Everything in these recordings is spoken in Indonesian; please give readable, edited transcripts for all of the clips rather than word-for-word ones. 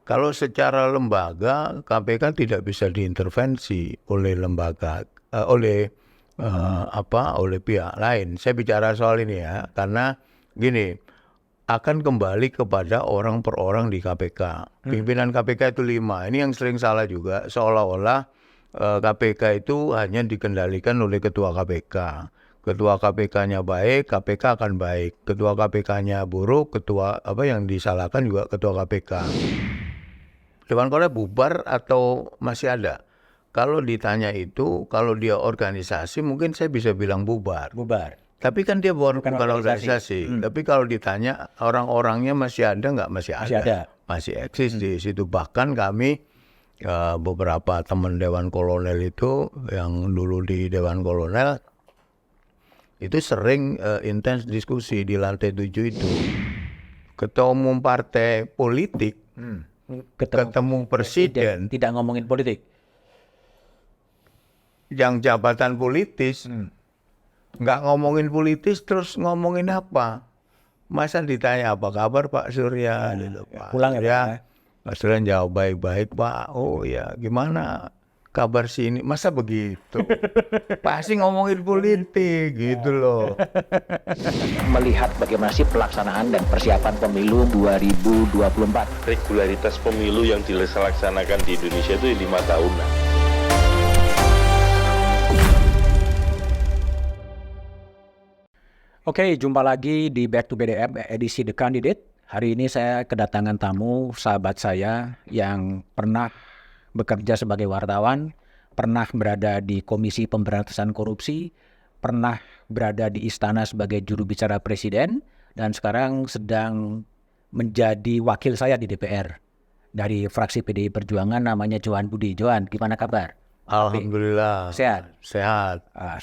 Kalau secara lembaga, KPK tidak bisa diintervensi oleh lembaga, oleh pihak lain. Saya bicara soal ini ya, karena gini, akan kembali kepada orang per orang di KPK. Pimpinan KPK itu 5. Ini yang sering salah juga, seolah-olah KPK itu hanya dikendalikan oleh ketua KPK. Ketua KPK-nya baik, KPK akan baik. Ketua KPK-nya buruk, yang disalahkan juga ketua KPK. Dewan Kolonel bubar atau masih ada? Kalau ditanya itu, kalau dia organisasi mungkin saya bisa bilang bubar. Bubar. Tapi kan dia bukan organisasi. organisasi. Tapi kalau ditanya orang-orangnya masih ada nggak? Masih Masih ada. Masih eksis di situ. Bahkan kami beberapa teman Dewan Kolonel itu yang dulu di Dewan Kolonel itu sering intens diskusi di lantai 7 itu. Ketua umum partai politik ketemu presiden tidak ngomongin politik. Yang jabatan politis nggak ngomongin politis, terus ngomongin apa? Masa ditanya apa kabar Pak Surya? Pak Pulang ya, Pak Surya jawab baik-baik Pak. Oh ya, gimana kabar sini? Masa begitu? Pasti ngomongin politik gitu loh. Melihat bagaimana sih pelaksanaan dan persiapan pemilu 2024. Regularitas pemilu yang dilaksanakan di Indonesia itu 5 tahunan. Oke, jumpa lagi di Back to BDM edisi The Candidate. Hari ini saya kedatangan tamu, sahabat saya yang pernah bekerja sebagai wartawan, pernah berada di Komisi Pemberantasan Korupsi, pernah berada di istana sebagai juru bicara presiden, dan sekarang sedang menjadi wakil saya di DPR dari fraksi PDI Perjuangan, namanya Johan Budi. Johan, gimana kabar? Alhamdulillah. Sehat.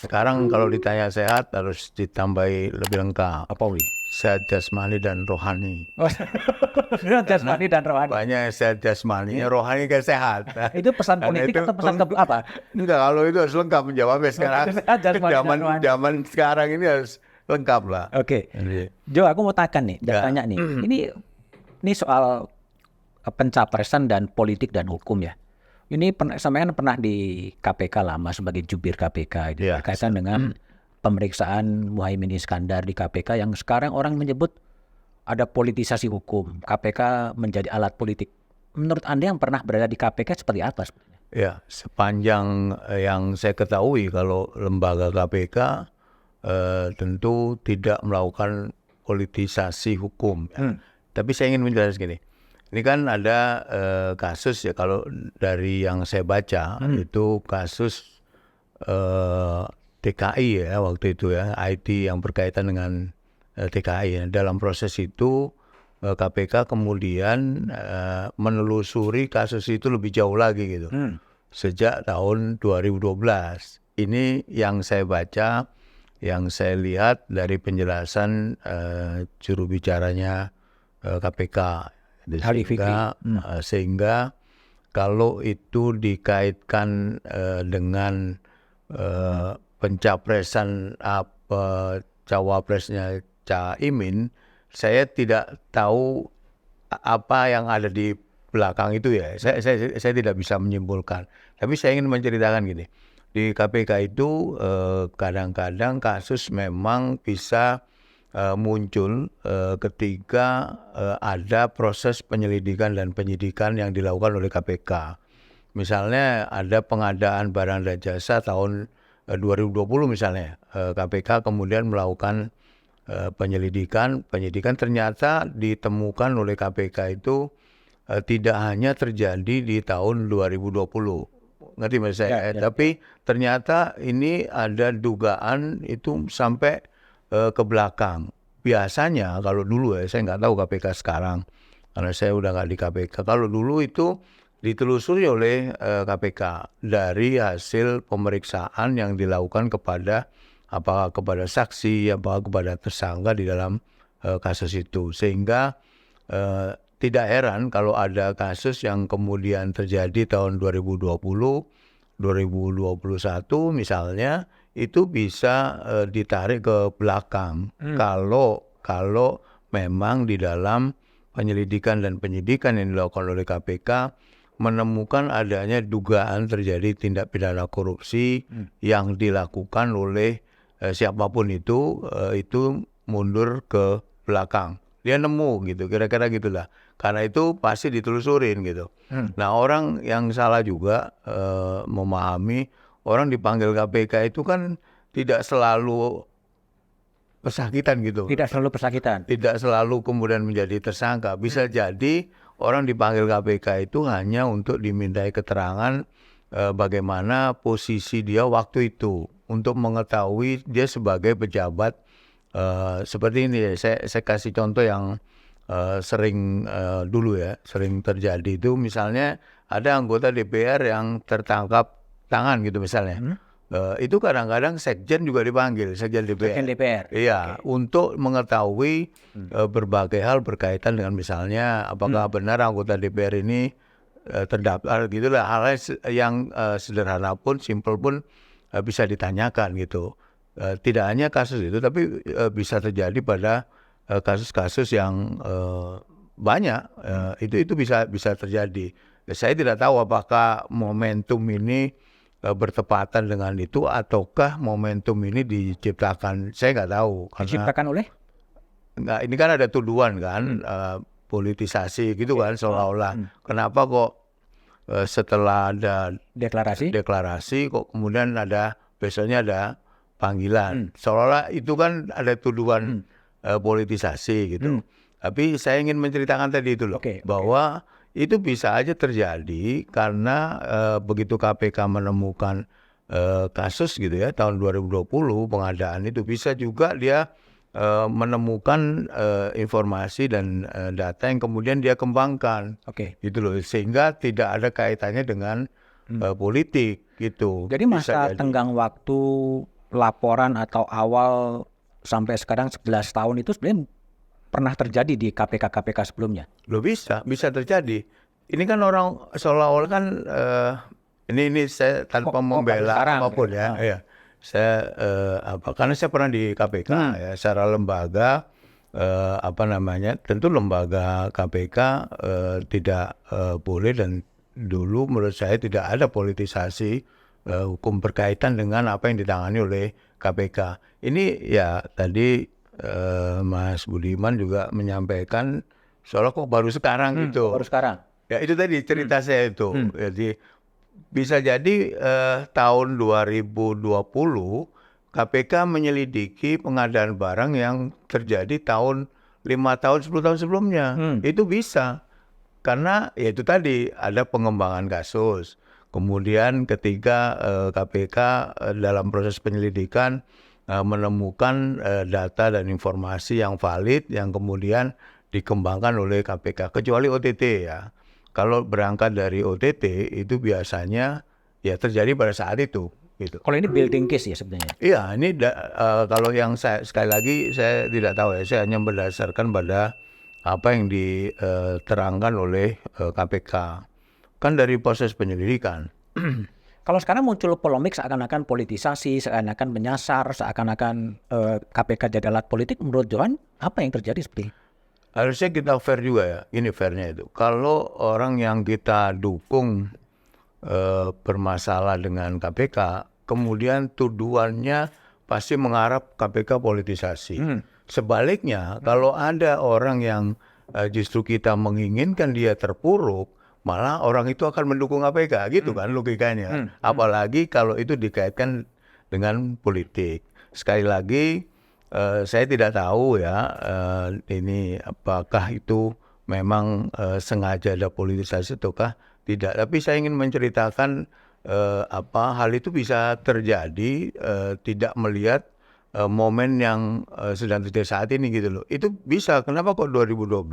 Sekarang kalau ditanya sehat harus ditambahi lebih lengkap. Apa wi? Sehat jasmani dan rohani. Jasmani dan rohani. Banyak sehat jasmani, rohani kan sehat. Itu pesan politik atau pesan apa? Enggak, kalau itu harus lengkap menjawabnya sekarang. Zaman sekarang ini harus lengkap lah. Oke. Jo, aku mau tanya nih. Ini soal pencapresan dan politik dan hukum ya. Ini sampean pernah di KPK lama sebagai jubir KPK berkaitan dengan pemeriksaan Muhaimin Iskandar di KPK yang sekarang orang menyebut ada politisasi hukum. KPK menjadi alat politik. Menurut Anda yang pernah berada di KPK seperti apa sebenarnya? Ya, sepanjang yang saya ketahui kalau lembaga KPK tentu tidak melakukan politisasi hukum. Tapi saya ingin menjelaskan gini. Ini kan ada kasus ya, kalau dari yang saya baca itu kasus TKI ya waktu itu ya, IT yang berkaitan dengan TKI ya. Dalam proses itu KPK kemudian menelusuri kasus itu lebih jauh lagi gitu. Sejak tahun 2012. Ini yang saya baca, yang saya lihat dari penjelasan juru bicaranya KPK. Sehingga kalau itu dikaitkan dengan pencapresan cawapresnya Caimin, saya tidak tahu apa yang ada di belakang itu ya. Saya tidak bisa menyimpulkan. Tapi saya ingin menceritakan gini. Di KPK itu kadang-kadang kasus memang bisa muncul ketika ada proses penyelidikan dan penyidikan yang dilakukan oleh KPK. Misalnya ada pengadaan barang dan jasa tahun 2020 misalnya, KPK kemudian melakukan penyidikan ternyata ditemukan oleh KPK itu tidak hanya terjadi di tahun 2020. Ngerti mas saya? Tapi ternyata ini ada dugaan itu sampai ke belakang. Biasanya kalau dulu ya, saya nggak tahu KPK sekarang karena saya udah nggak di KPK. Kalau dulu itu ditelusuri oleh KPK dari hasil pemeriksaan yang dilakukan kepada saksi, apakah kepada tersangka di dalam kasus itu. Sehingga tidak heran kalau ada kasus yang kemudian terjadi tahun 2020, 2021 misalnya, itu bisa ditarik ke belakang kalau memang di dalam penyelidikan dan penyidikan yang dilakukan oleh KPK menemukan adanya dugaan terjadi tindak pidana korupsi yang dilakukan oleh siapapun itu mundur ke belakang. Dia nemu gitu, kira-kira gitulah. Karena itu pasti ditelusurin gitu. Nah, orang yang salah juga memahami orang dipanggil KPK itu kan tidak selalu pesakitan gitu. Tidak selalu pesakitan. Tidak selalu kemudian menjadi tersangka. Bisa jadi orang dipanggil KPK itu hanya untuk dimintai keterangan bagaimana posisi dia waktu itu untuk mengetahui dia sebagai pejabat seperti ini. Saya kasih contoh yang sering dulu ya, sering terjadi itu misalnya ada anggota DPR yang tertangkap tangan gitu misalnya. Itu kadang-kadang sekjen juga dipanggil, sekjen DPR. Sekjen DPR. Iya, untuk mengetahui berbagai hal berkaitan dengan misalnya apakah benar anggota DPR ini terdaftar gitulah, hal yang sederhana pun, simpel pun bisa ditanyakan gitu. Tidak hanya kasus itu, tapi bisa terjadi pada kasus-kasus yang banyak. Itu bisa terjadi. Saya tidak tahu apakah momentum ini bertepatan dengan itu ataukah momentum ini diciptakan, saya nggak tahu. Diciptakan oleh? Nggak, ini kan ada tuduhan kan, politisasi gitu kan, seolah-olah. Kenapa kok setelah ada deklarasi kok kemudian besoknya ada panggilan. Seolah-olah itu kan ada tuduhan politisasi gitu. Tapi saya ingin menceritakan tadi itu loh, bahwa itu bisa aja terjadi karena begitu KPK menemukan kasus gitu ya tahun 2020 pengadaan itu, bisa juga dia menemukan informasi dan data yang kemudian dia kembangkan, gitu loh, sehingga tidak ada kaitannya dengan politik gitu. Jadi masa tenggang waktu laporan atau awal sampai sekarang 11 tahun itu sebenarnya pernah terjadi di KPK sebelumnya? Loh, bisa terjadi. Ini kan orang seolah-olah kan ini saya tanpa membela apapun ya. Ya. Saya karena saya pernah di KPK ya, secara lembaga tentu lembaga KPK tidak boleh, dan dulu menurut saya tidak ada politisasi hukum berkaitan dengan apa yang ditangani oleh KPK. Ini ya tadi Mas Budiman juga menyampaikan soalnya kok baru sekarang gitu. Baru sekarang. Ya itu tadi cerita saya itu. Jadi bisa jadi tahun 2020 KPK menyelidiki pengadaan barang yang terjadi tahun 5 tahun 10 tahun sebelumnya. Itu bisa. Karena ya itu tadi ada pengembangan kasus. Kemudian ketika KPK dalam proses penyelidikan menemukan data dan informasi yang valid yang kemudian dikembangkan oleh KPK, kecuali OTT ya. Kalau berangkat dari OTT itu biasanya ya terjadi pada saat itu gitu. Kalau ini building case ya sebenarnya? Iya, ini kalau yang sekali lagi saya tidak tahu ya, saya hanya berdasarkan pada apa yang diterangkan oleh KPK. Kan dari proses penyelidikan. Kalau sekarang muncul polemik seakan-akan politisasi, seakan-akan menyasar, seakan-akan KPK jadi alat politik, menurut Johan apa yang terjadi seperti ini? Harusnya kita fair juga ya, ini fairnya itu. Kalau orang yang kita dukung bermasalah dengan KPK, kemudian tuduhannya pasti mengharap KPK politisasi. Sebaliknya, kalau ada orang yang justru kita menginginkan dia terpuruk, malah orang itu akan mendukung KPK, gitu kan logikanya. Apalagi kalau itu dikaitkan dengan politik. Sekali lagi, saya tidak tahu ya, ini apakah itu memang sengaja ada politisasi ataukah tidak. Tapi saya ingin menceritakan hal itu bisa terjadi tidak melihat momen yang sedang terjadi saat ini gitu loh. Itu bisa. Kenapa kok 2012?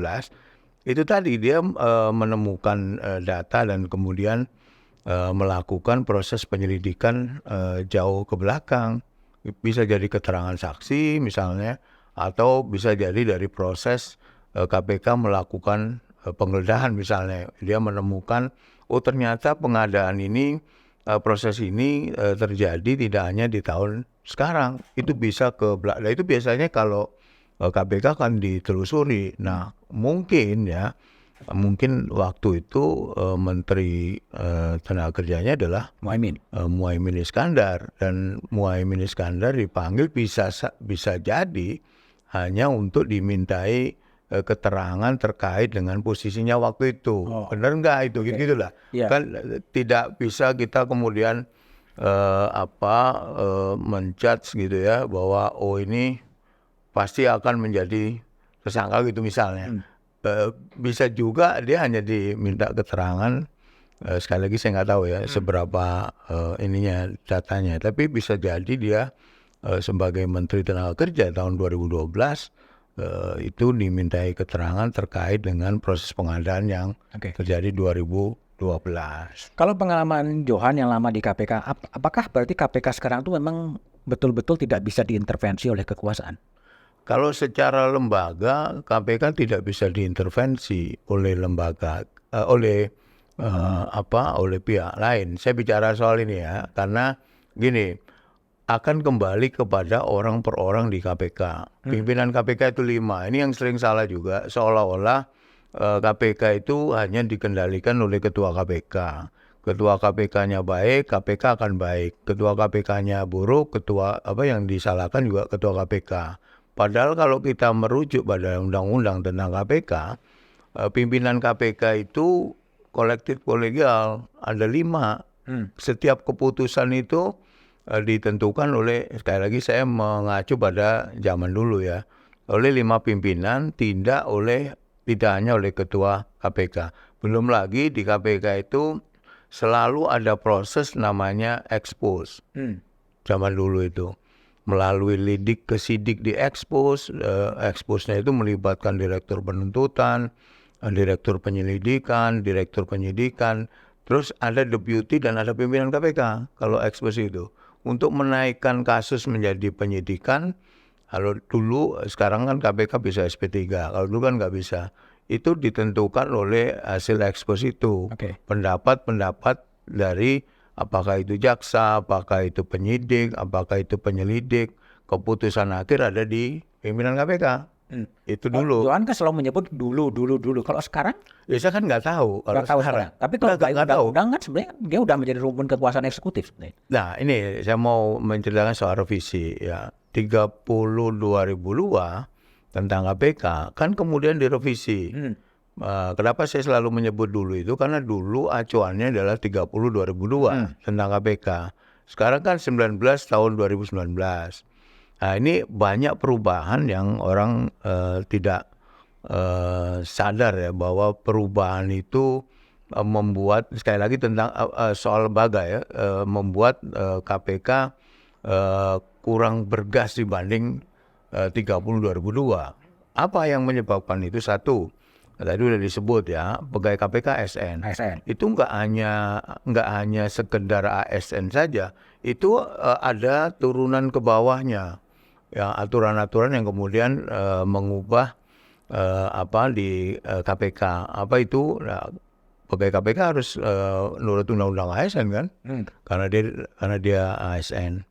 Itu tadi dia menemukan data dan kemudian melakukan proses penyelidikan jauh ke belakang. Bisa jadi keterangan saksi misalnya, atau bisa jadi dari proses KPK melakukan penggeledahan misalnya. Dia menemukan, oh ternyata pengadaan ini, proses ini terjadi tidak hanya di tahun sekarang. Itu bisa ke belakang. Nah, itu biasanya kalau KPK akan ditelusuri. Nah, mungkin waktu itu Menteri Tenaga Kerjanya adalah Muhaimin Iskandar, dan Muhaimin Iskandar dipanggil bisa jadi hanya untuk dimintai keterangan terkait dengan posisinya waktu itu. Benar nggak itu? Gitulah. Kan tidak bisa kita kemudian menjudge gitu ya, bahwa ini pasti akan menjadi tersangka gitu misalnya. Bisa juga dia hanya diminta keterangan, sekali lagi saya nggak tahu ya seberapa datanya, tapi bisa jadi dia sebagai Menteri Tenaga Kerja tahun 2012 itu dimintai keterangan terkait dengan proses pengadaan yang terjadi 2012. Kalau pengalaman Johan yang lama di KPK, apakah berarti KPK sekarang itu memang betul-betul tidak bisa diintervensi oleh kekuasaan? Kalau secara lembaga, KPK tidak bisa diintervensi oleh lembaga, oleh pihak lain. Saya bicara soal ini ya, karena gini, akan kembali kepada orang per orang di KPK. Pimpinan KPK itu 5. Ini yang sering salah juga, seolah-olah KPK itu hanya dikendalikan oleh ketua KPK. Ketua KPK-nya baik, KPK akan baik. Ketua KPK-nya buruk, yang disalahkan juga ketua KPK. Padahal kalau kita merujuk pada undang-undang tentang KPK, pimpinan KPK itu kolektif kolegial, ada 5. Setiap keputusan itu ditentukan oleh, sekali lagi saya mengacu pada zaman dulu ya, oleh 5 pimpinan, tidak hanya oleh ketua KPK. Belum lagi di KPK itu selalu ada proses namanya expose. Zaman dulu itu melalui lidik ke sidik di expose, expose-nya itu melibatkan direktur penuntutan, direktur penyelidikan, direktur penyidikan, terus ada deputi dan ada pimpinan KPK kalau expose itu. Untuk menaikkan kasus menjadi penyidikan, kalau dulu, sekarang kan KPK bisa SP3, kalau dulu kan nggak bisa. Itu ditentukan oleh hasil expose itu. Pendapat-pendapat dari apakah itu jaksa, apakah itu penyidik, apakah itu penyelidik, keputusan akhir ada di pimpinan KPK. Itu dulu. Johan kan selalu menyebut dulu. Kalau sekarang? Ya saya kan nggak tahu kalau sekarang. Tapi kalau undang-undang kan sebenarnya dia udah menjadi rumpun kekuasaan eksekutif. Nah ini saya mau menceritakan soal revisi ya. 30 2002 tentang KPK kan kemudian direvisi. Kenapa saya selalu menyebut dulu itu? Karena dulu acuannya adalah 30 2002 tentang KPK. Sekarang kan 19 tahun 2019. Nah ini banyak perubahan yang orang tidak sadar ya, bahwa perubahan itu membuat, sekali lagi tentang soal lembaga ya, membuat KPK kurang bergas dibanding 30 2002. Apa yang menyebabkan itu? Satu, tadi udah disebut ya, pegawai KPK ASN. Itu nggak hanya sekedar ASN saja, itu ada turunan ke bawahnya. Ya, aturan-aturan yang kemudian mengubah di KPK. Apa itu? Nah, pegawai KPK harus nurut undang-undang ASN kan? Karena dia ASN.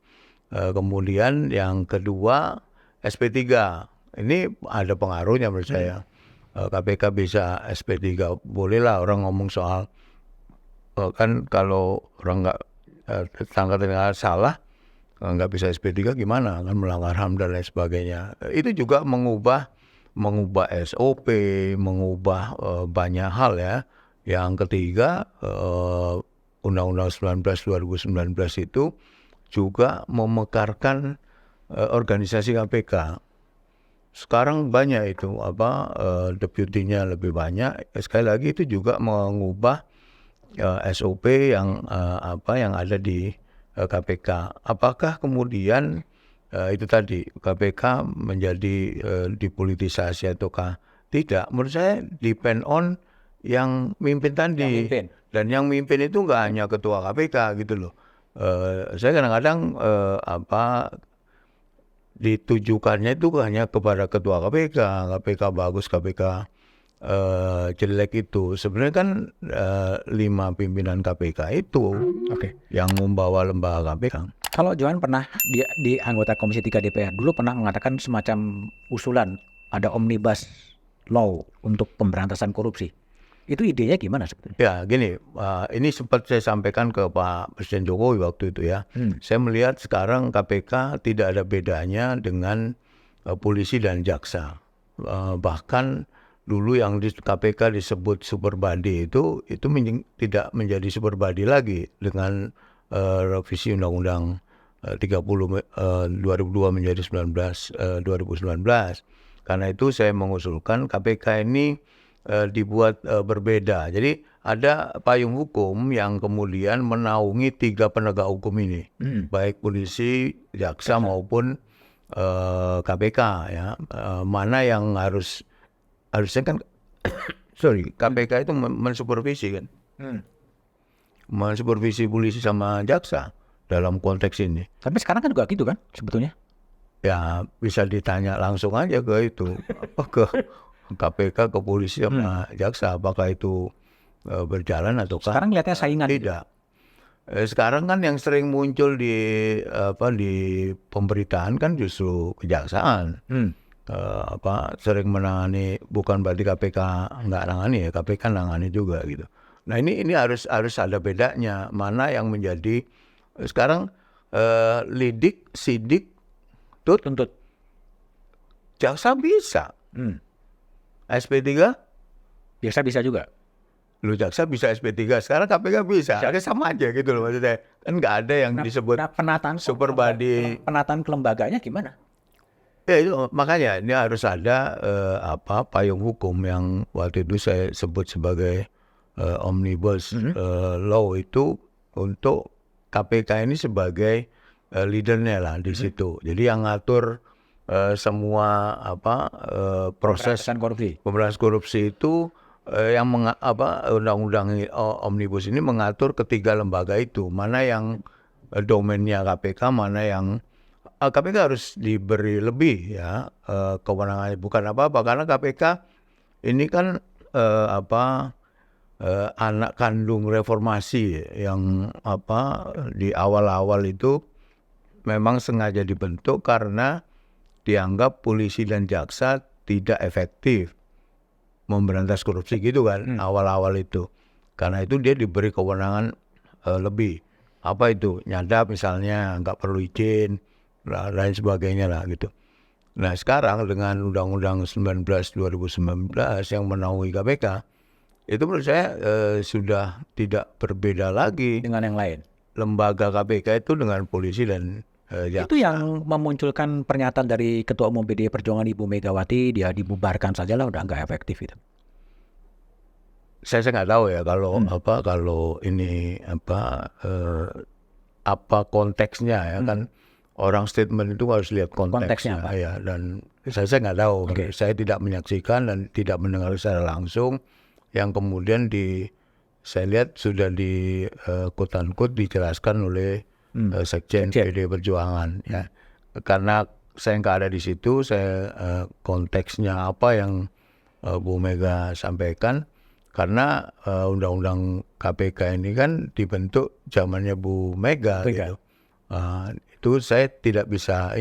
Kemudian yang kedua SP3. Ini ada pengaruhnya menurut saya. KPK bisa SP3. Bolehlah orang ngomong soal kan kalau orang nggak tanggal salah, nggak bisa SP3 gimana, kan melanggar HAM dan lain sebagainya. Itu juga mengubah SOP, mengubah banyak hal ya. Yang ketiga, Undang-Undang 19 2019 itu juga memekarkan organisasi KPK. Sekarang banyak itu deputinya lebih banyak. Sekali lagi itu juga mengubah SOP yang ada di KPK. Apakah kemudian itu tadi KPK menjadi dipolitisasi ataukah tidak? Menurut saya depend on yang mimpin tadi. Dan yang mimpin itu nggak hanya ketua KPK gitu loh. Saya kadang-kadang ditujukannya itu hanya kepada ketua KPK bagus, KPK jelek itu. Sebenarnya kan 5 pimpinan KPK itu yang membawa lembaga KPK. Kalau Johan pernah di anggota Komisi 3 DPR dulu pernah mengatakan semacam usulan ada omnibus law untuk pemberantasan korupsi. Itu idenya gimana sebetulnya? Ya gini, ini sempat saya sampaikan ke Pak Presiden Jokowi waktu itu ya. Saya melihat sekarang KPK tidak ada bedanya dengan polisi dan jaksa. Bahkan dulu yang di KPK disebut super body itu tidak menjadi super body lagi dengan revisi Undang-Undang 30 2002 menjadi 2019. Karena itu saya mengusulkan KPK ini dibuat berbeda. Jadi ada payung hukum yang kemudian menaungi 3 penegak hukum ini, baik polisi, jaksa maupun KPK ya. Mana yang harusnya kan KPK itu mensupervisi kan. Mensupervisi polisi sama jaksa dalam konteks ini. Tapi sekarang kan juga gitu kan sebetulnya. Ya bisa ditanya langsung aja ke itu, ke KPK, ke polisi sama jaksa, apakah itu berjalan ataukah Sekarang lihatnya saingan. tidak. Sekarang kan yang sering muncul di pemberitaan kan justru kejaksaan. Sering menangani, bukan berarti KPK nggak nangani ya, KPK nangani juga gitu. Nah ini harus ada bedanya, mana yang menjadi sekarang lidik, sidik, Tuntut. jaksa bisa, SP3 Biasa bisa juga. lu jaksa bisa SP3, sekarang KPK bisa, sama aja gitu loh maksudnya. Kan nggak ada yang disebut penataan super body. Penataan kelembagaannya gimana? Ya itu makanya ini harus ada payung hukum yang waktu itu saya sebut sebagai omnibus law itu untuk KPK ini sebagai leadernya lah di situ. Jadi yang ngatur semua proses pemberantasan korupsi itu yang undang-undang omnibus ini mengatur ketiga lembaga itu, mana yang domainnya KPK, mana yang KPK harus diberi lebih ya kewenangannya, bukan apa-apa karena KPK ini kan anak kandung reformasi yang di awal-awal itu memang sengaja dibentuk karena dianggap polisi dan jaksa tidak efektif memberantas korupsi gitu kan awal-awal itu. Karena itu dia diberi kewenangan lebih. Apa itu? Nyadap misalnya, nggak perlu izin, lain sebagainya lah gitu. Nah sekarang dengan Undang-Undang 19 2019 yang menaungi KPK, itu menurut saya sudah tidak berbeda lagi dengan yang lain. Lembaga KPK itu dengan polisi dan jaksa. Itu yang memunculkan pernyataan dari Ketua Umum PDI Perjuangan Ibu Megawati, dia dibubarkan saja lah, udah nggak efektif itu. Saya nggak tahu ya kalau ini apa konteksnya ya kan. Orang statement itu harus lihat konteksnya apa? Ya, dan saya nggak tahu. Saya tidak menyaksikan dan tidak mendengar secara langsung yang kemudian saya lihat sudah di quote-unquote dijelaskan oleh Sekjen PDI Perjuangan ya. Karena saya nggak ada di situ, saya konteksnya apa yang Bu Mega sampaikan, karena undang-undang KPK ini kan dibentuk zamannya Bu Mega. Gitu. Itu saya tidak bisa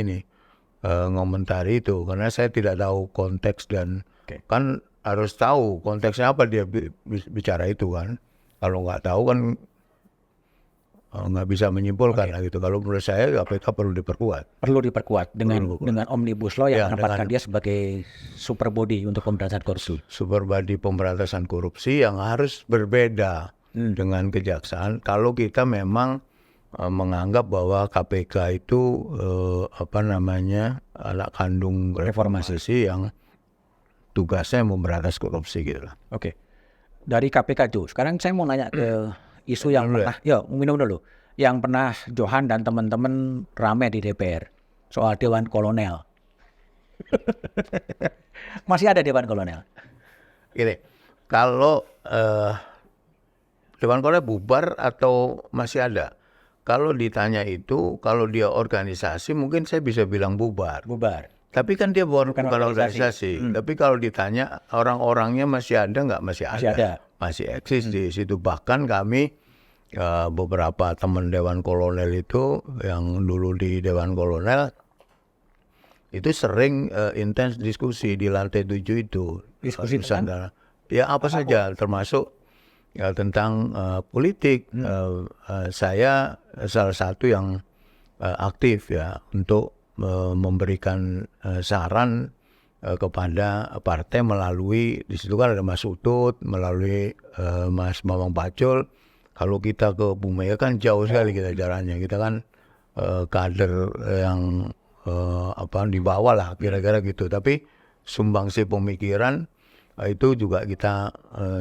ngomentari itu karena saya tidak tahu konteks dan kan harus tahu konteksnya apa dia bicara itu kan. Kalau nggak tahu kan nggak bisa menyimpulkan lah gitu. Kalau menurut saya KPK perlu diperkuat. Perlu diperkuat dengan omnibus law yang menempatkan dia sebagai super body untuk pemberantasan korupsi. Super body pemberantasan korupsi yang harus berbeda dengan kejaksaan. Kalau kita memang menganggap bahwa KPK itu anak kandung reformasi yang tugasnya memberantas korupsi gitu lah. Oke. Dari KPK itu, sekarang saya mau nanya ke isu yang pernah, minum dulu, yang pernah Johan dan teman-teman rame di DPR soal Dewan Kolonel. Masih ada Dewan Kolonel? Gini, kalau Dewan Kolonel bubar atau masih ada? Kalau ditanya itu, kalau dia organisasi mungkin saya bisa bilang bubar. Tapi kan dia bukan organisasi. Tapi kalau ditanya orang-orangnya masih ada nggak? Masih ada. Masih eksis di situ. Bahkan kami beberapa teman Dewan Kolonel itu yang dulu di Dewan Kolonel itu sering intens diskusi di lantai 7 itu. Diskusi Nusantara. Ya apa saja termasuk ya, tentang politik. Saya salah satu yang aktif ya untuk memberikan saran kepada partai melalui di situ kan ada Mas Utut, melalui Mas Bambang Pacul. Kalau kita ke Bu Mega kan jauh sekali kita jalannya. Kita kan kader yang di bawah lah kira-kira gitu. Tapi sumbangsi pemikiran itu juga kita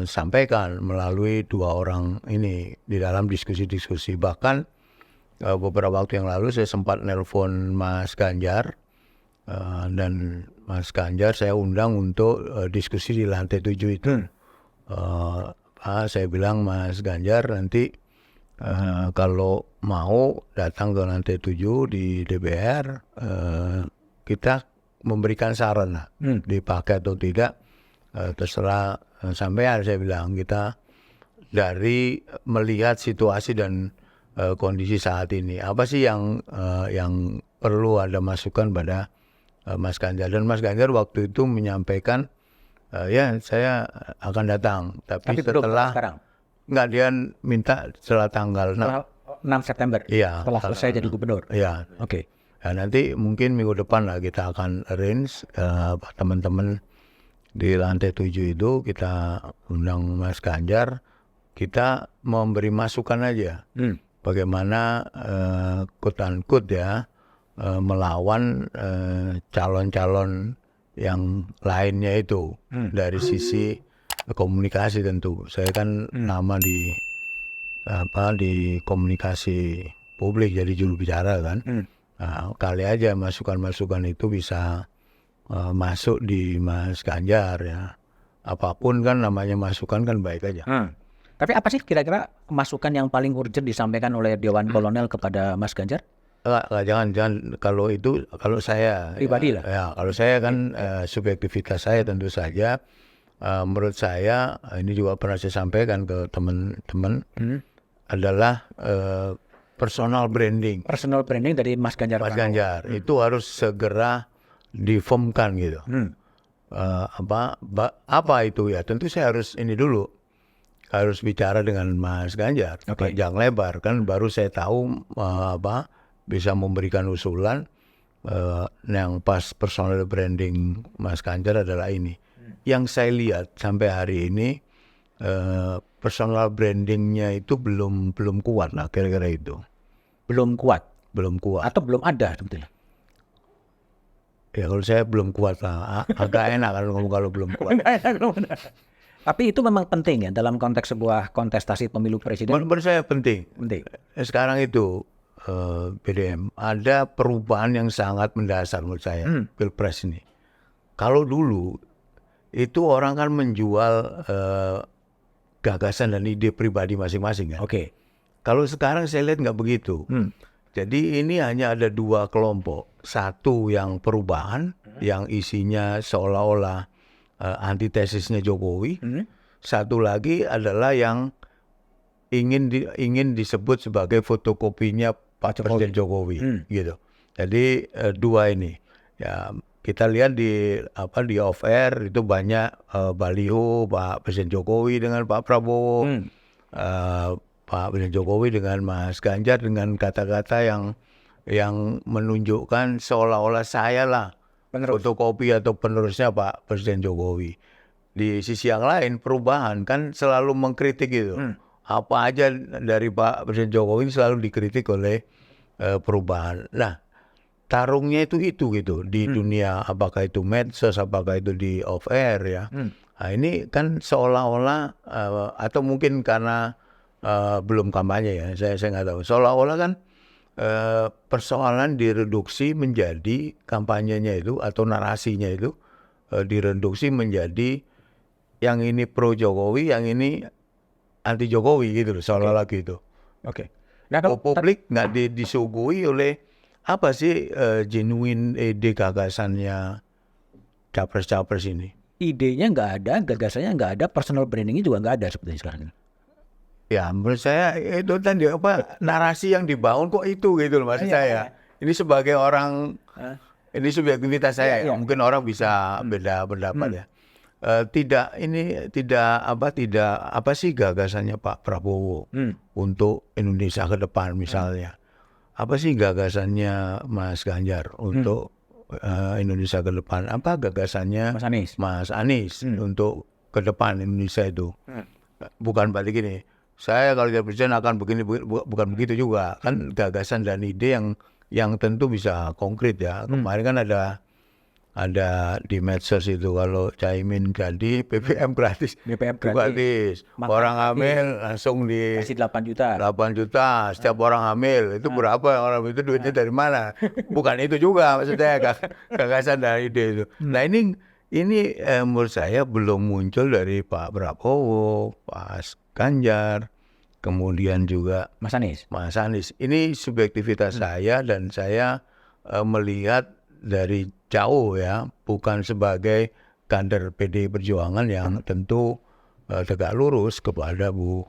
sampaikan melalui dua orang ini di dalam diskusi-diskusi. Bahkan beberapa waktu yang lalu saya sempat nelpon Mas Ganjar dan Mas Ganjar saya undang untuk diskusi di lantai 7 itu. Saya bilang Mas Ganjar nanti kalau mau datang ke lantai 7 di DPR kita memberikan saran lah dipakai atau tidak terserah sampean. Saya bilang kita dari melihat situasi dan kondisi saat ini apa sih yang perlu ada masukan pada Mas Ganjar. Dan Mas Ganjar waktu itu menyampaikan ya saya akan datang tapi setelah sekarang. Enggak, dia minta setelah tanggal 6 September. Iya, Setelah selesai jadi gubernur. Iya. Oke. Ya, nanti mungkin minggu depan lah kita akan arrange teman-teman di lantai 7 itu kita undang Mas Ganjar, kita memberi masukan aja bagaimana quote-unquote ya melawan calon-calon yang lainnya itu dari sisi komunikasi tentu. Saya kan nama di komunikasi publik jadi juru bicara kan. Nah, kali aja masukan-masukan itu bisa masuk di Mas Ganjar ya. Apapun kan namanya masukan kan baik aja. Tapi apa sih kira-kira masukan yang paling urgent disampaikan oleh Dewan Kolonel kepada Mas Ganjar? Jangan kalau saya Pribadi lah. Ya, kalau saya kan subjektivitas saya tentu saja menurut saya ini juga pernah saya sampaikan ke teman-teman adalah personal branding. Personal branding dari Mas Ganjar. Mas Ganjar itu harus segera difomkan gitu. Apa itu ya? Tentu saya harus ini dulu, harus bicara dengan Mas Ganjar panjang lebar kan, baru saya tahu bisa memberikan usulan yang pas personal branding Mas Ganjar adalah ini. Yang saya lihat sampai hari ini personal brandingnya itu belum kuat lah kira-kira itu. Belum kuat Atau belum ada sebetulnya. Ya kalau saya belum kuat lah, agak enak kalau belum kuat. Tapi itu memang penting ya dalam konteks sebuah kontestasi pemilu presiden. Menurut saya penting. Sekarang itu PDM ada perubahan yang sangat mendasar menurut saya Pilpres ini. Kalau dulu itu orang kan menjual gagasan dan ide pribadi masing-masing kan. Kalau sekarang saya lihat nggak begitu. Jadi ini hanya ada dua kelompok. Satu yang perubahan, yang isinya seolah-olah antitesisnya Jokowi. Satu lagi adalah yang ingin disebut sebagai fotokopinya Pak Presiden Jokowi. Gitu. Jadi dua ini. Ya kita lihat di off air itu banyak baliho Pak Presiden Jokowi dengan Pak Prabowo. Pak Presiden Jokowi dengan Mas Ganjar dengan kata-kata yang menunjukkan seolah-olah saya lah fotokopi atau penerusnya Pak Presiden Jokowi. Di sisi yang lain perubahan kan selalu mengkritik itu. Apa aja dari Pak Presiden Jokowi selalu dikritik oleh perubahan. Nah, tarungnya itu gitu di dunia, apakah itu medsos, apakah itu di off air ya. Nah, ini kan seolah-olah atau mungkin karena belum kampanye ya, saya nggak tahu. Seolah-olah kan persoalan direduksi menjadi kampanyenya itu atau narasinya itu direduksi menjadi yang ini pro Jokowi, yang ini anti Jokowi gitu loh, seolah-olah gitu. Nah, kalau publik nggak disuguhi oleh apa sih genuine ide gagasannya capres-capres ini? Idenya nggak ada, gagasannya nggak ada, personal brandingnya juga nggak ada seperti sekarang. Ya, menurut saya itu tadi narasi yang dibangun kok itu gitu loh maksud saya. Ini sebagai orang, ini subjektivitas saya. Ya. Mungkin orang bisa beda pendapat ya. Tidak apa sih gagasannya Pak Prabowo untuk Indonesia ke depan misalnya. Apa sih gagasannya Mas Ganjar untuk Indonesia ke depan? Apa gagasannya Mas Anies untuk ke depan Indonesia itu? Bukan berarti gini. Saya kalau jadi presiden akan begini, bukan begitu juga. Kan gagasan dan ide yang tentu bisa konkret ya. Kemarin kan ada di medsos itu kalau Caimin jadi BBM gratis. Gratis. Orang hamil langsung kasih 8 juta. 8 juta setiap orang hamil. Itu berapa orang itu duitnya dari mana? Bukan itu juga maksudnya gagasan dan ide itu. Nah ini menurut saya belum muncul dari Pak Prabowo, Pak Ganjar, kemudian juga Mas Anies. Ini subjektivitas saya dan saya melihat dari jauh ya, bukan sebagai kader PDI Perjuangan yang tentu tegak lurus kepada Bu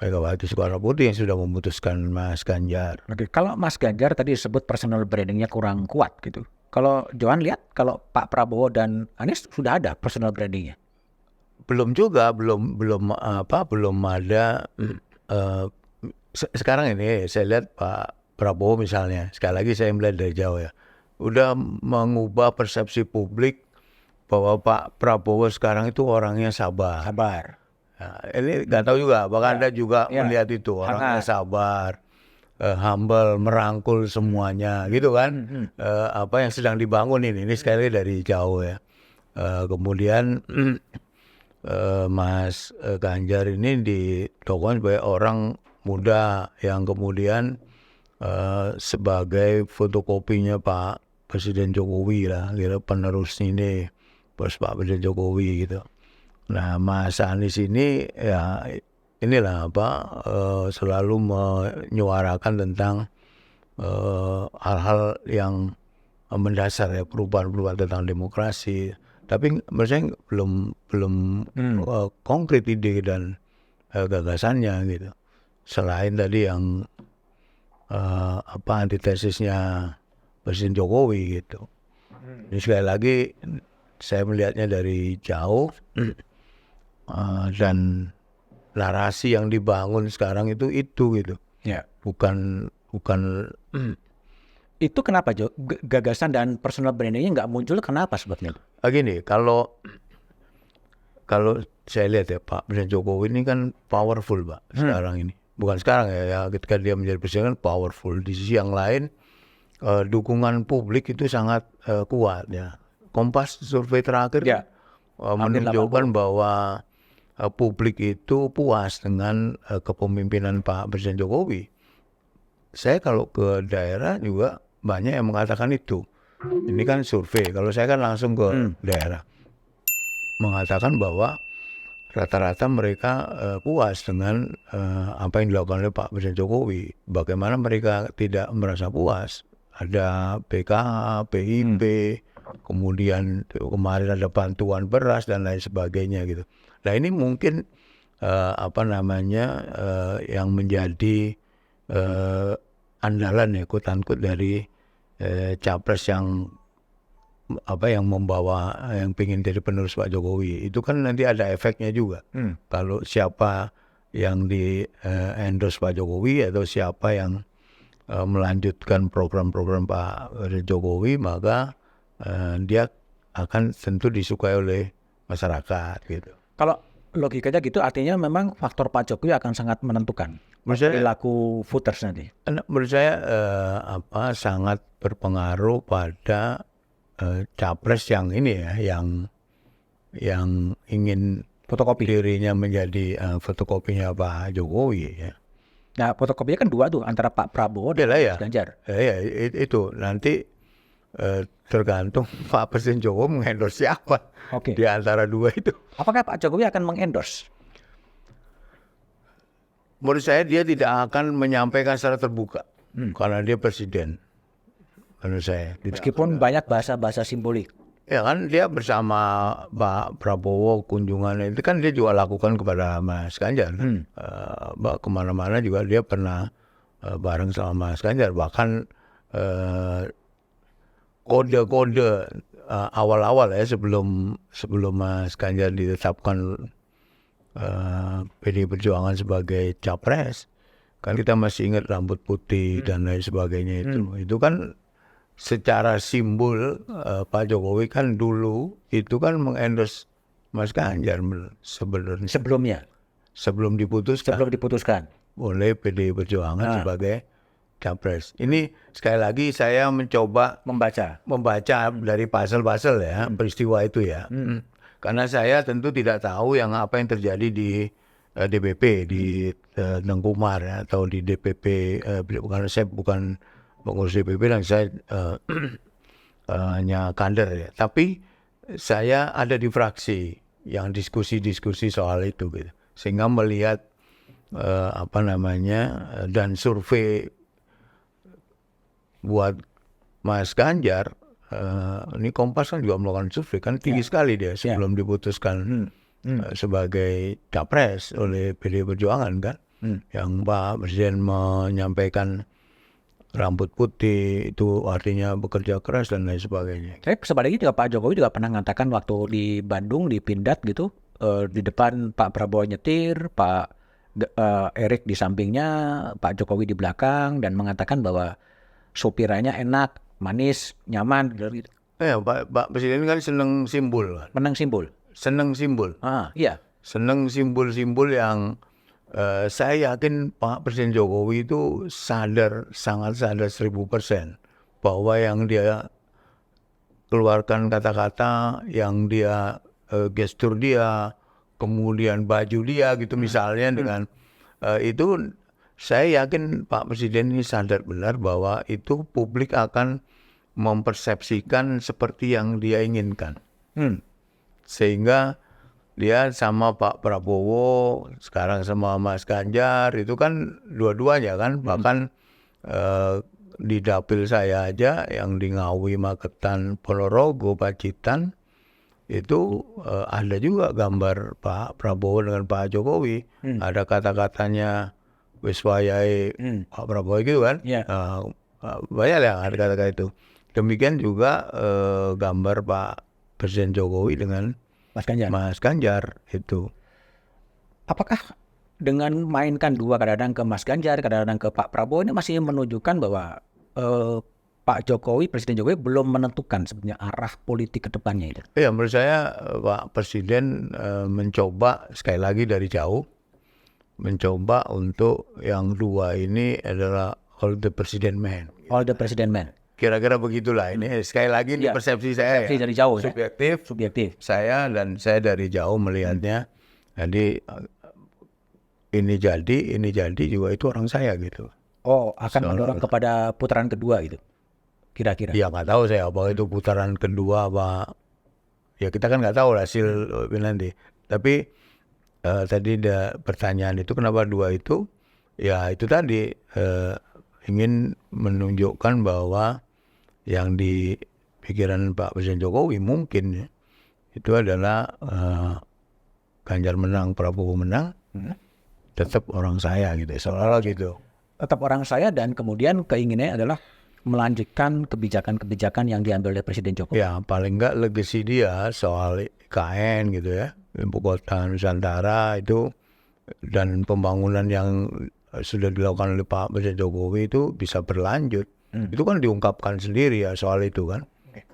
Megawati Soekarno Putri yang sudah memutuskan Mas Ganjar. Oke, kalau Mas Ganjar tadi disebut personal brandingnya kurang kuat gitu. Kalau Johan lihat kalau Pak Prabowo dan Anies sudah ada personal brandingnya. Belum juga, belum ada. Sekarang ini saya lihat Pak Prabowo misalnya, sekali lagi saya melihat dari jauh ya, udah mengubah persepsi publik bahwa Pak Prabowo sekarang itu orangnya sabar. Nah, ini nggak tahu juga, bahkan Anda juga melihat itu orangnya sabar, humble, merangkul semuanya, gitu kan? Apa yang sedang dibangun ini sekali lagi dari jauh ya. Kemudian Mas Ganjar ini ditokohkan sebagai orang muda yang kemudian sebagai fotokopinya Pak Presiden Jokowi lah, gitu, penerus ini bos Pak Presiden Jokowi gitu. Nah Mas Anies ini ya inilah selalu menyuarakan tentang hal-hal yang mendasar ya, perubahan-perubahan tentang demokrasi. Tapi menurut saya belum konkret ide dan gagasannya gitu. Selain tadi yang antitesisnya Presiden Jokowi gitu. Ini sekali lagi saya melihatnya dari jauh dan narasi yang dibangun sekarang itu gitu. Ya. Bukan Itu kenapa Jo? Gagasan dan personal brandingnya nggak muncul kenapa sebabnya? Gini, kalau saya lihat ya Pak Presiden Jokowi ini kan powerful Pak sekarang ini. Bukan sekarang ya, ketika dia menjadi presiden kan powerful. Di sisi yang lain dukungan publik itu sangat kuat ya. Kompas survei terakhir menunjukkan bahwa publik itu puas dengan kepemimpinan Pak Presiden Jokowi. Saya kalau ke daerah juga banyak yang mengatakan itu. Ini kan survei. Kalau saya kan langsung ke daerah, mengatakan bahwa rata-rata mereka puas dengan apa yang dilakukan oleh Pak Presiden Jokowi. Bagaimana mereka tidak merasa puas? Ada PKH, PIP, kemudian kemarin ada bantuan beras dan lain sebagainya gitu. Nah ini mungkin yang menjadi andalan ya quote-unquote dari capres yang membawa yang pingin jadi penerus Pak Jokowi. Itu kan nanti ada efeknya juga. Kalau siapa yang di endorse Pak Jokowi atau siapa yang melanjutkan program-program Pak Jokowi, maka dia akan tentu disukai oleh masyarakat gitu. Kalau logikanya gitu artinya memang faktor Pak Jokowi akan sangat menentukan perilaku voters nanti. Menurut saya sangat berpengaruh pada capres yang ini ya, yang ingin fotokopi dirinya menjadi fotokopinya Pak Jokowi ya. Nah fotokopinya kan dua tuh antara Pak Prabowo dan Mas Ganjar. Ya itu nanti tergantung Pak Presiden Jokowi mengendorse siapa di antara dua itu. Apakah Pak Jokowi akan mengendorse? Menurut saya dia tidak akan menyampaikan secara terbuka karena dia presiden. Menurut saya. Meskipun banyak bahasa-bahasa simbolik. Ya kan dia bersama Pak Prabowo kunjungan itu kan dia juga lakukan kepada Mas Ganjar. Kemana-mana juga dia pernah bareng sama Mas Ganjar. Bahkan kode-kode awal-awal ya sebelum Mas Ganjar ditetapkan PDI Perjuangan sebagai capres, kan kita masih ingat rambut putih dan lain sebagainya itu. Itu kan secara simbol Pak Jokowi kan dulu itu kan mengendorse Mas Ganjar sebenarnya sebelum diputuskan oleh PDI Perjuangan sebagai capres. Ini sekali lagi saya mencoba membaca dari pasal-pasal ya peristiwa itu ya. Karena saya tentu tidak tahu apa yang terjadi di DPP di Tengkumar ya, atau di DPP karena saya bukan pengurus DPP dan saya hanya kader ya. Tapi saya ada di fraksi yang diskusi-diskusi soal itu gitu. Sehingga melihat dan survei buat Mas Ganjar, ini Kompas kan juga melakukan survei kan tinggi sekali dia sebelum diputuskan sebagai capres oleh PDI Perjuangan kan, yang Pak Presiden menyampaikan rambut putih itu artinya bekerja keras dan lain sebagainya. Saya sebaliknya juga Pak Jokowi juga pernah mengatakan waktu di Bandung di Pindad gitu, di depan Pak Prabowo nyetir, Pak Erik di sampingnya, Pak Jokowi di belakang, dan mengatakan bahwa sopirannya enak, manis, nyaman gitu. Pak Presiden kan seneng simbol kan. Seneng simbol. Iya. Seneng simbol-simbol yang saya yakin Pak Presiden Jokowi itu sangat sadar 1000% bahwa yang dia keluarkan kata-kata, yang dia gestur dia, kemudian baju dia gitu misalnya dengan itu saya yakin Pak Presiden ini sadar benar bahwa itu publik akan mempersepsikan seperti yang dia inginkan. Sehingga dia sama Pak Prabowo, sekarang sama Mas Ganjar, itu kan dua-duanya kan, bahkan di dapil saya aja yang di Ngawi, Magetan, Ponorogo, Pacitan, itu ada juga gambar Pak Prabowo dengan Pak Jokowi. Ada kata-katanya wis wayahe Pak Prabowo gitu kan. Banyak yang ada kata-kata itu. Demikian juga gambar Pak Presiden Jokowi dengan Mas Ganjar itu. Apakah dengan mainkan dua, kadang-kadang ke Mas Ganjar, kadang-kadang ke Pak Prabowo, ini masih menunjukkan bahwa Pak Jokowi, Presiden Jokowi belum menentukan sebenarnya arah politik ke depannya itu? Ya, menurut saya Pak Presiden mencoba sekali lagi dari jauh, mencoba untuk yang dua ini adalah all the president man. All the president man. Kira-kira begitulah. Ini sekali lagi ini persepsi saya persepsi dari jauh, subjektif. Saya dari jauh melihatnya. Jadi ini jadi juga itu orang saya gitu. Akan mendorong kepada putaran kedua gitu, kira-kira? Ya nggak tahu saya apa itu putaran kedua apa. Ya kita kan nggak tahu hasil nanti. Tapi tadi ada pertanyaan itu kenapa dua itu? Ya itu tadi ingin menunjukkan bahwa yang di pikiran Pak Presiden Jokowi mungkin ya, itu adalah Ganjar menang, Prabowo menang, tetap orang saya gitu, seolah-olah gitu. Tetap orang saya, dan kemudian keinginannya adalah melanjutkan kebijakan-kebijakan yang diambil oleh Presiden Jokowi. Ya paling enggak legasi dia soal IKN gitu ya, Ibu Kota Nusantara itu, dan pembangunan yang sudah dilakukan oleh Pak Presiden Jokowi itu bisa berlanjut. Itu kan diungkapkan sendiri ya soal itu kan.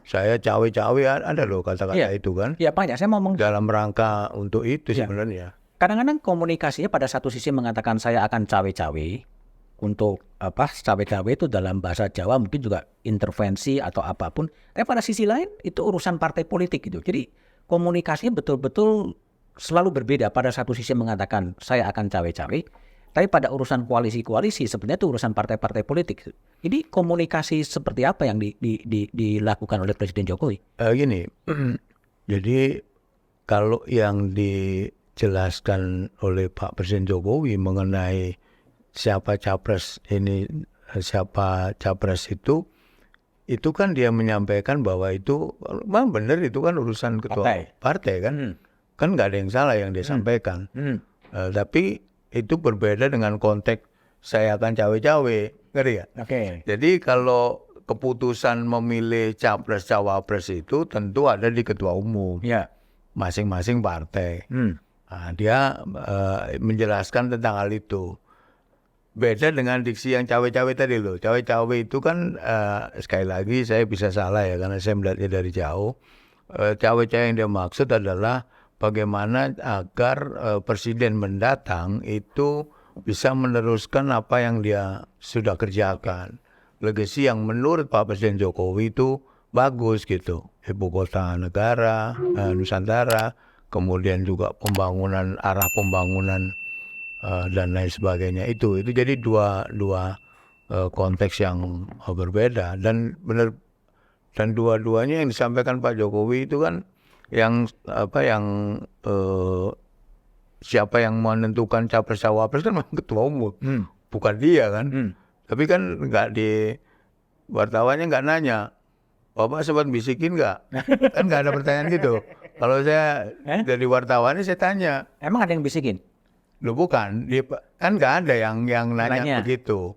Saya cawe-cawe ada loh kata-kata itu kan. Iya banyak, saya ngomong dalam rangka untuk itu sebenarnya. Kadang-kadang komunikasinya pada satu sisi mengatakan saya akan cawe-cawe untuk cawe-cawe itu dalam bahasa Jawa mungkin juga intervensi atau apapun. Tapi pada sisi lain itu urusan partai politik gitu. Jadi komunikasinya betul-betul selalu berbeda. Pada satu sisi mengatakan saya akan cawe-cawe, tapi pada urusan koalisi-koalisi sebenarnya itu urusan partai-partai politik. Ini komunikasi seperti apa yang dilakukan oleh Presiden Jokowi? Gini, jadi kalau yang dijelaskan oleh Pak Presiden Jokowi mengenai siapa capres itu, itu kan dia menyampaikan bahwa itu memang benar, itu kan urusan ketua partai kan. Kan nggak ada yang salah yang dia sampaikan. Tapi itu berbeda dengan konteks saya akan cawe-cawe, ngerti ya? Jadi kalau keputusan memilih capres cawapres itu tentu ada di ketua umum, masing-masing partai. Nah, dia menjelaskan tentang hal itu. Beda dengan diksi yang cawe-cawe tadi loh. Cawe-cawe itu kan sekali lagi saya bisa salah ya karena saya melihatnya dari jauh. Cawe-cawe yang dia maksud adalah bagaimana agar presiden mendatang itu bisa meneruskan apa yang dia sudah kerjakan. Legasi yang menurut Pak Presiden Jokowi itu bagus gitu. Ibu kota negara, Nusantara, kemudian juga pembangunan, arah pembangunan dan lain sebagainya. Itu jadi dua konteks yang berbeda dan benar, dan dua-duanya yang disampaikan Pak Jokowi itu kan yang siapa yang menentukan capres cawapres kan memang ketua umum, bukan dia kan. Tapi kan nggak di wartawannya nggak nanya, Bapak sempat bisikin nggak? Kan nggak ada pertanyaan gitu. Kalau saya dari wartawannya saya tanya. Emang ada yang bisikin? Loh bukan, kan nggak ada yang nanya begitu.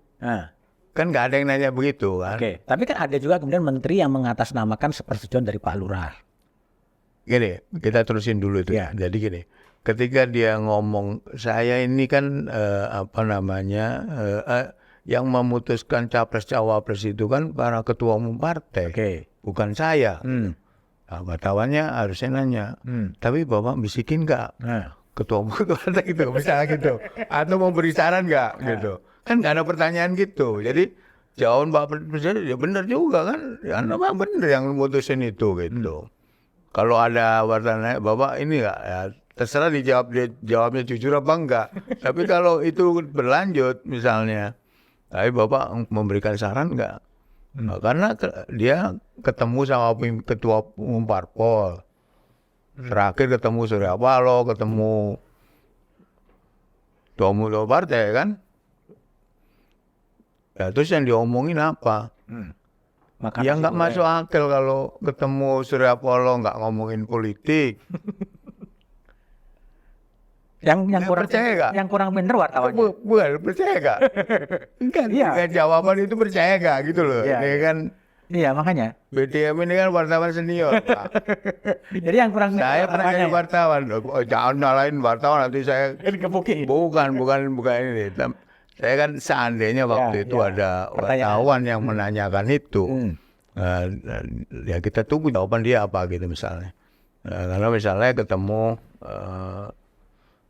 Kan nggak ada yang nanya begitu kan. Tapi kan ada juga kemudian menteri yang mengatasnamakan sepersetujuan dari Pak Lurah. Gini, kita terusin dulu itu. Jadi gini, ketika dia ngomong, saya ini kan yang memutuskan capres cawapres itu kan para ketua umum partai, bukan saya. Nah, wartawannya harusnya nanya, tapi Bapak bisikin nggak? Ketua umum partai gitu, misalnya gitu, atau mau beri saran nggak gitu? Kan nggak ada pertanyaan gitu. Jadi jawaban Pak Presiden ya benar juga kan, ya memang benar yang memutusin itu gitu. Kalau ada wartawan, Bapak ini nggak, ya terserah jawabnya jujur apa enggak. Tapi kalau itu berlanjut misalnya, tapi Bapak memberikan saran enggak? Karena dia ketemu sama ketua umum parpol. Terakhir ketemu Surya Paloh, ketemu ketua umum partai kan. Ya, terus yang diomongin apa? Ya nggak masuk akal kalau ketemu Surya Paloh nggak ngomongin politik. Yang kurang percaya gak? Yang kurang bener wartawannya. Bukan, percaya gak? Kan jawaban itu percaya gak gitu loh. Ini kan makanya. BDM ini kan wartawan senior. Jadi yang kurang saya pernah jadi wartawan. Jangan nyalain wartawan nanti saya dikepukin. Bukan ini. Saya kan seandainya waktu itu ada wartawan yang menanyakan itu. Ya kita tunggu jawaban dia apa gitu misalnya. Karena misalnya ketemu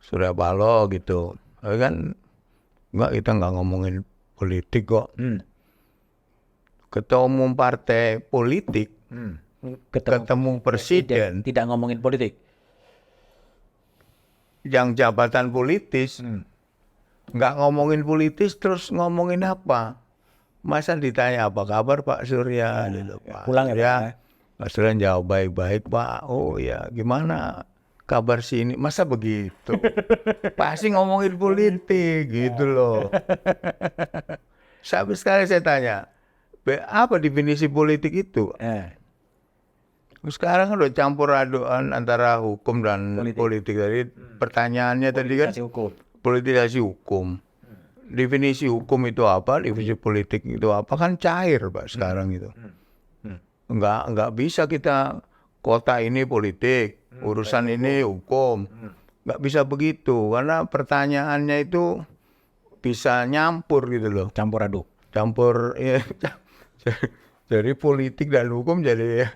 Surya Paloh gitu, kan kita nggak ngomongin politik kok. Ketua umum partai politik, ketemu presiden, tidak ngomongin politik. Yang jabatan politis, nggak ngomongin politis terus ngomongin apa? Masa ditanya apa kabar Pak Surya? Gitu, Pak. Pulang ya Pak. Pak Surya jawab baik-baik Pak. Oh ya gimana? Kabar sini, masa begitu? Pasti ngomongin politik gitu loh. Sampai sekali saya tanya, apa definisi politik itu? Sekarang kan udah campur aduan antara hukum dan politik. Tadi pertanyaannya tadi kan politisasi hukum. Definisi hukum itu apa? Definisi politik itu apa? Kan cair Pak sekarang itu. Enggak bisa kita kota ini politik, urusan ini hukum. Nggak bisa begitu, karena pertanyaannya itu bisa nyampur gitu loh. Campur aduk. Ya. Jadi politik dan hukum jadi ya.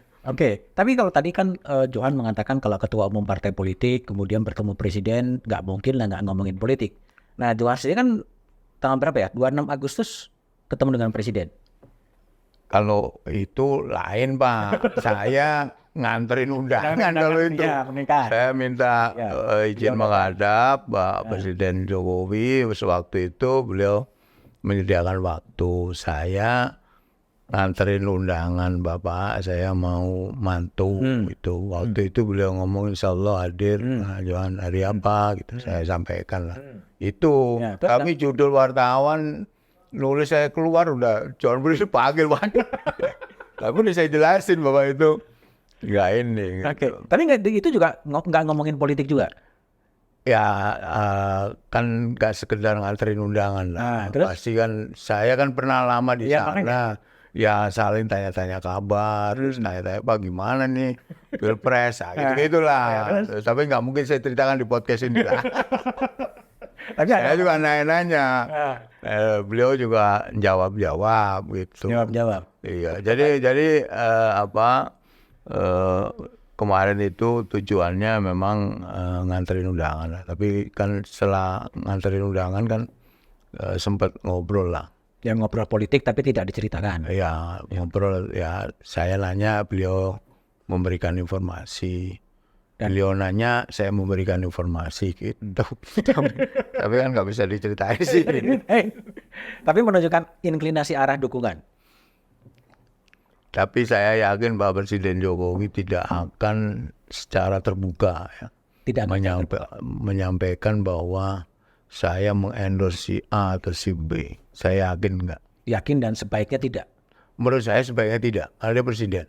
Tapi kalau tadi kan Johan mengatakan kalau ketua umum partai politik kemudian bertemu presiden, nggak mungkin lah nggak ngomongin politik. Nah Johan sendiri kan tanggal berapa ya? 26 Agustus ketemu dengan presiden. Kalau itu lain Pak, saya nganterin undangan kalau itu. Saya minta izin menghadap Pak Presiden Jokowi. Sewaktu itu beliau menyediakan waktu. Saya nganterin undangan Bapak, saya mau mantu itu. Waktu itu beliau ngomong insya Allah hadir. Johan hari apa gitu, saya sampaikan lah. Itu kami judul wartawan nulis saya keluar udah Johan Budi panggil banyak. Tapi udah saya jelasin bahwa itu nggak ini. Oke. Gitu. Tapi itu juga nggak ngomongin politik juga. Ya kan nggak sekedar nganterin undangan lah. Nah, terus? Pasti kan saya kan pernah lama di Iya, sana. makanya. Ya saling tanya-tanya kabar, terus tanya-tanya Pak gimana nih pilpres, gitu-gitulah. Tapi nggak mungkin saya ceritakan di podcast ini lah. Tapi Saya juga nanya-nanya. Beliau juga jawab-jawab gitu. jawab. Iya, jadi kemarin itu tujuannya memang nganterin undangan lah. Tapi kan setelah nganterin undangan kan sempat ngobrol lah. Yang ngobrol politik tapi tidak diceritakan. Ya ngobrol ya, saya nanya, beliau memberikan informasi. Beliau nanya, saya memberikan informasi gitu. Tapi kan nggak bisa diceritain sih. Tapi menunjukkan inklinasi arah dukungan. Tapi saya yakin bahwa Presiden Jokowi tidak akan secara terbuka ya, Tidak menyampaikan bahwa saya mengendorse si A atau si B. Saya yakin enggak. yakin dan sebaiknya tidak. Menurut saya sebaiknya tidak. Ada Presiden.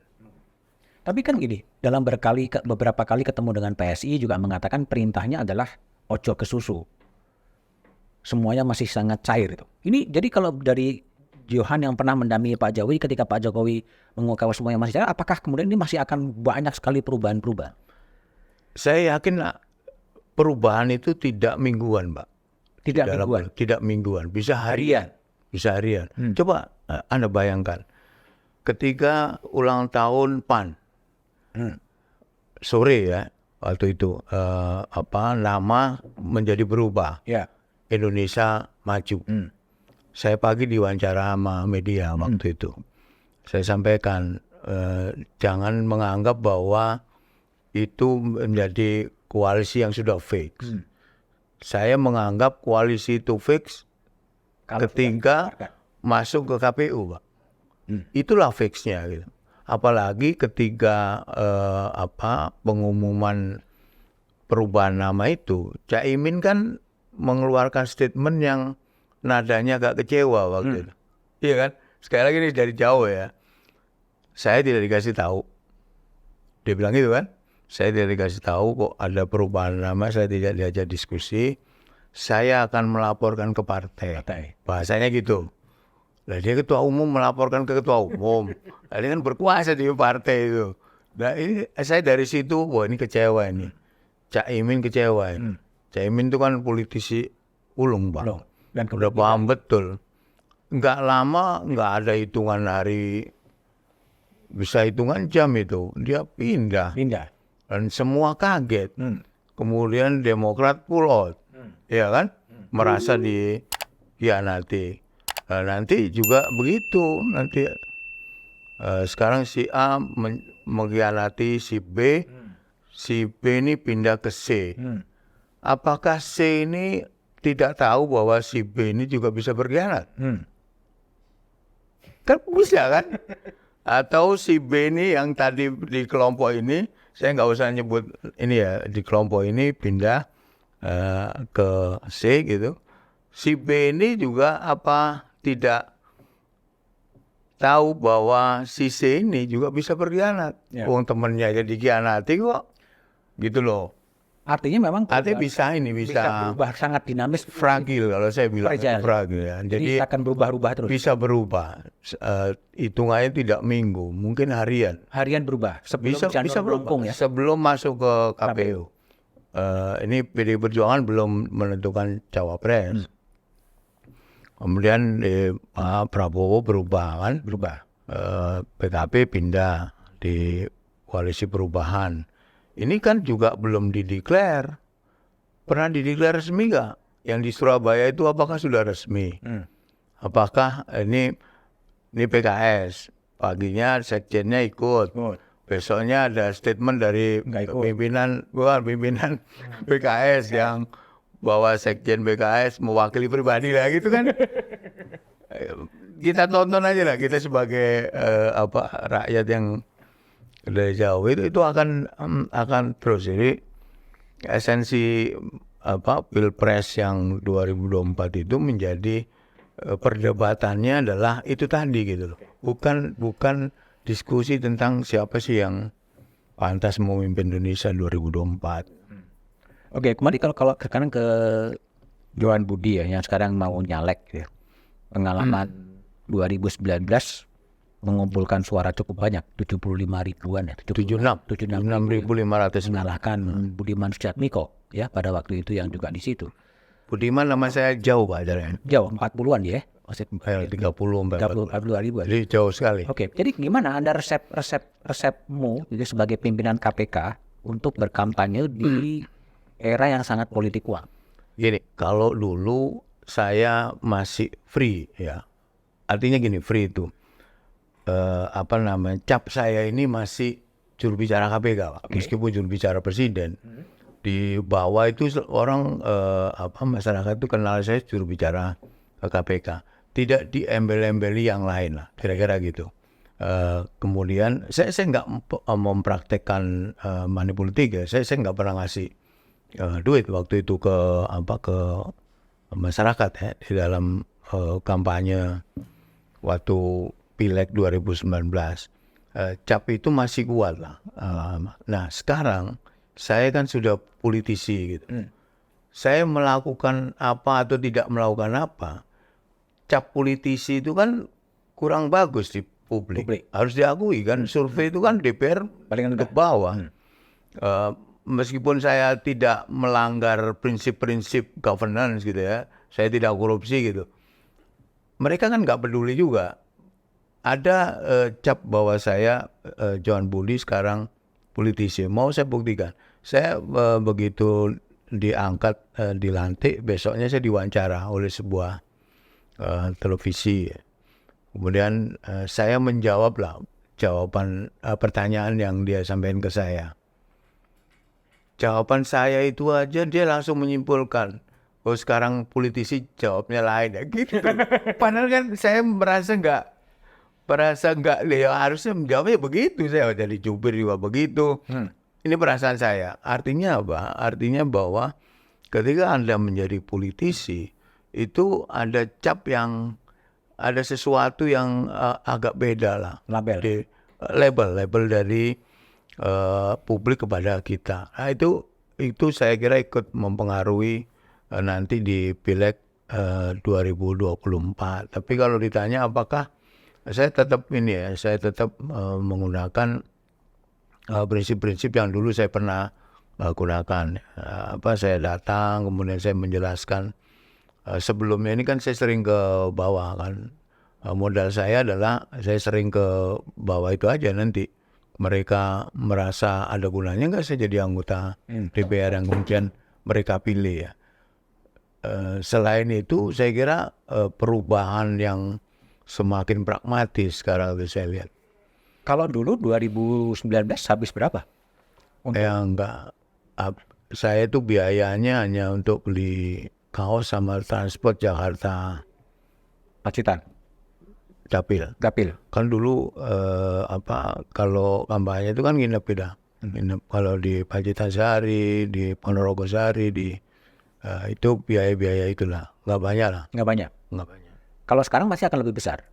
Tapi kan gini, dalam beberapa kali ketemu dengan PSI juga mengatakan perintahnya adalah ojo ke susu. Semuanya masih sangat cair itu. Ini jadi kalau dari Johan yang pernah mendampingi Pak Jokowi ketika Pak Jokowi mengungkapkan semuanya masih cair, apakah kemudian ini masih akan banyak sekali perubahan-perubahan? Saya yakin perubahan itu tidak mingguan, Pak. Tidak mingguan, bisa harian. Bisa harian. Coba Anda bayangkan, ketika ulang tahun PAN, sore ya, waktu itu nama menjadi berubah. Ya. Indonesia Maju. Saya pagi diwawancara sama media waktu itu. Saya sampaikan, jangan menganggap bahwa itu menjadi koalisi yang sudah fix. Saya menganggap koalisi itu fix ketika masuk ke KPU, Pak. Itulah fixnya gitu. Apalagi ketika pengumuman perubahan nama itu, Caimin kan mengeluarkan statement yang nadanya agak kecewa waktu itu. Iya kan? Sekali lagi ini dari jauh ya. Saya tidak dikasih tahu. Dia bilang gitu kan? Saya tidak dikasih tahu kok ada perubahan nama, saya tidak diajak diskusi. Saya akan melaporkan ke partai. Bahasanya gitu. Nah, dia ketua umum melaporkan ke ketua umum. Nah, dia kan berkuasa di partai itu. Nah, ini saya dari situ, wah ini kecewa ini. Caimin kecewa ini. Caimin itu kan politisi ulung, Pak. Dan udah paham betul. Nggak lama, nggak ada hitungan hari, bisa hitungan jam itu. Dia pindah. Dan semua kaget. Kemudian Demokrat pull out. Ya kan? Merasa dikhianati. Nah, nanti juga begitu. Nanti sekarang si A mengkhianati si B. Si B ini pindah ke C. Apakah C ini tidak tahu bahwa si B ini juga bisa berkhianat? Kan bisa kan? Atau si B ini yang tadi di kelompok ini, saya nggak usah nyebut ini ya, di kelompok ini pindah ke C gitu. Si B ini juga tidak tahu bahwa si C ini juga bisa berkhianat. Wong temennya aja dikhianati kok. Gitu loh. Artinya memang bisa berubah sangat dinamis, fragil kalau saya bilang fragil ya. Jadi akan berubah-ubah terus. Bisa berubah. Hitungannya tidak minggu, mungkin harian. Harian berubah. Bisa berubah ya. Sebelum masuk ke KPU. Ini PDI Perjuangan belum menentukan cawapres. Kemudian Prabowo berubah kan? PKB pindah di koalisi perubahan. Ini kan juga belum dideklar. Pernah dideklar resmi nggak? Yang di Surabaya itu apakah sudah resmi? Apakah ini PKS? Paginya sekjennya ikut. Besoknya ada statement dari pimpinan PKS yang bahwa sekjen PKS mewakili pribadi lah gitu kan. Kita tonton aja lah, kita sebagai rakyat yang dari jauh itu akan terus. Jadi esensi Pilpres yang 2024 itu menjadi perdebatannya adalah itu tadi gitu loh. Bukan diskusi tentang siapa sih yang pantas memimpin Indonesia 2024. Oke, kembali kalau sekarang ke Johan Budi ya, yang sekarang mau nyalek ya. Pengalaman 2019 mengumpulkan suara cukup banyak, 75 ribuan ya, 76.500. mengalahkan Budiman Sujatmiko ya pada waktu itu yang juga di situ. Budiman nama saya jauh Pak jaraknya. Jauh 40-an ya. Maksud 30 40 ribu. Jadi jauh sekali. Oke, jadi gimana Anda resepmu jadi sebagai pimpinan KPK untuk berkampanye di era yang sangat politik uang? Gini, kalau dulu saya masih free ya. Artinya gini, free itu cap saya ini masih juru bicara KPK, Pak. Meskipun juru bicara presiden. Di bawah itu orang masyarakat itu kenal saya juru bicara KPK. Tidak diembel-embeli yang lain lah, kira-kira gitu. Kemudian saya nggak mempraktekkan money politik ya. Saya nggak pernah ngasih duit waktu itu ke masyarakat ya di dalam kampanye waktu Pileg 2019. Cap itu masih kuat lah. Nah sekarang saya kan sudah politisi gitu. Saya melakukan apa atau tidak melakukan apa, cap politisi itu kan kurang bagus di publik. Harus diakui kan, survei itu kan DPR paling ke bawah. Meskipun saya tidak melanggar prinsip-prinsip governance gitu ya, saya tidak korupsi gitu. Mereka kan nggak peduli juga. Ada cap bahwa saya Johan Budi sekarang politisi. Mau saya buktikan. Saya begitu diangkat, dilantik, besoknya saya diwawancara oleh sebuah televisi. Kemudian saya menjawablah jawaban pertanyaan yang dia sampaikan ke saya. Jawaban saya itu aja dia langsung menyimpulkan, oh sekarang politisi jawabnya lain ya gitu. Padahal kan saya merasa nggak ya harusnya menjawabnya begitu, saya jadi jubir juga begitu. Ini perasaan saya. Artinya apa? Artinya bahwa ketika Anda menjadi politisi itu ada cap yang ada sesuatu yang agak beda lah. Label dari publik kepada kita. Nah, itu saya kira ikut mempengaruhi nanti di Pileg 2024. Tapi kalau ditanya apakah saya tetap menggunakan prinsip-prinsip yang dulu saya pernah gunakan. Saya datang kemudian saya menjelaskan. Sebelumnya ini kan saya sering ke bawah kan. Modal saya adalah saya sering ke bawah itu aja, nanti mereka merasa ada gunanya nggak saya jadi anggota DPR yang kemudian mereka pilih ya. Selain itu saya kira perubahan yang semakin pragmatis sekarang itu saya lihat. Kalau dulu 2019 habis berapa? Enggak. Saya itu biayanya hanya untuk beli kaos sama transport Jakarta Pacitan. Dapil. Kan dulu kalau kampanye itu kan nginep beda. Nginep kalau di Pacitan sehari, di Ponorogo sehari, itu biaya-biaya itulah. Nggak banyak lah. Nggak banyak. Kalau sekarang masih akan lebih besar.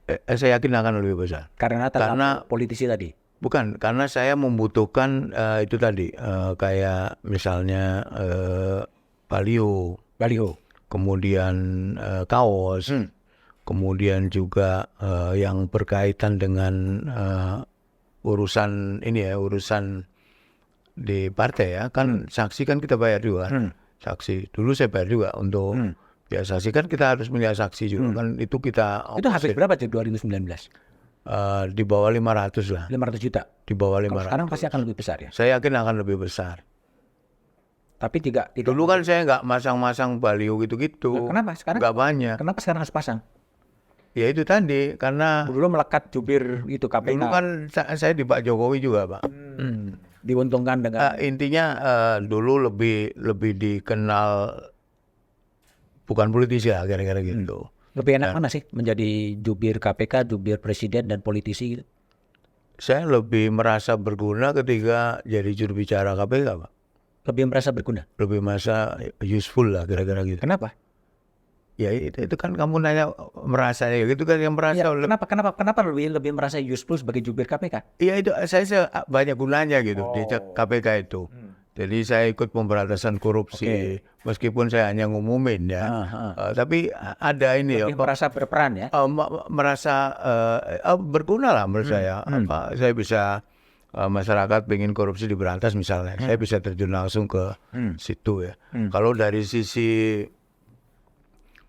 Saya yakin akan lebih besar. Karena politisi tadi. Bukan, karena saya membutuhkan itu tadi kayak misalnya baliho, kemudian kaos, kemudian juga yang berkaitan dengan urusan di partai ya, kan saksi kan kita bayar juga, saksi. Dulu saya bayar juga untuk ya saksi, kan kita harus melihat saksi juga kan, itu kita. Itu habis berapa sih 2019? Di bawah 500 lah. 500 juta. Di bawah 500. Sekarang pasti akan lebih besar ya. Saya yakin akan lebih besar. Tapi tidak. Dulu kan saya nggak masang-masang baliho gitu-gitu. Kenapa sekarang? Nggak banyak. Kenapa sekarang harus pasang? Ya itu tadi, karena dulu melekat jubir itu KPK. Dulu kan saya di Pak Jokowi juga, Pak. Diuntungkan dengan. Intinya dulu lebih dikenal bukan politisi lah, kira-kira gitu. Lebih enak mana sih menjadi jubir KPK, jubir presiden dan politisi? Saya lebih merasa berguna ketika jadi juru bicara KPK, Pak. Lebih merasa berguna? Lebih merasa useful lah, kira-kira gitu. Kenapa? Ya itu kan kamu nanya merasa ya gitu kan yang merasa. Ya, kenapa lebih merasa useful sebagai jubir KPK? Iya itu saya banyak gunanya gitu di KPK itu. Jadi saya ikut pemberantasan korupsi meskipun saya hanya ngumumin ya. Tapi ada ini ya. Merasa berperan ya. Merasa berguna lah menurut saya. Saya bisa masyarakat pengen korupsi diberantas misalnya, saya bisa terjun langsung ke situ ya. Kalau dari sisi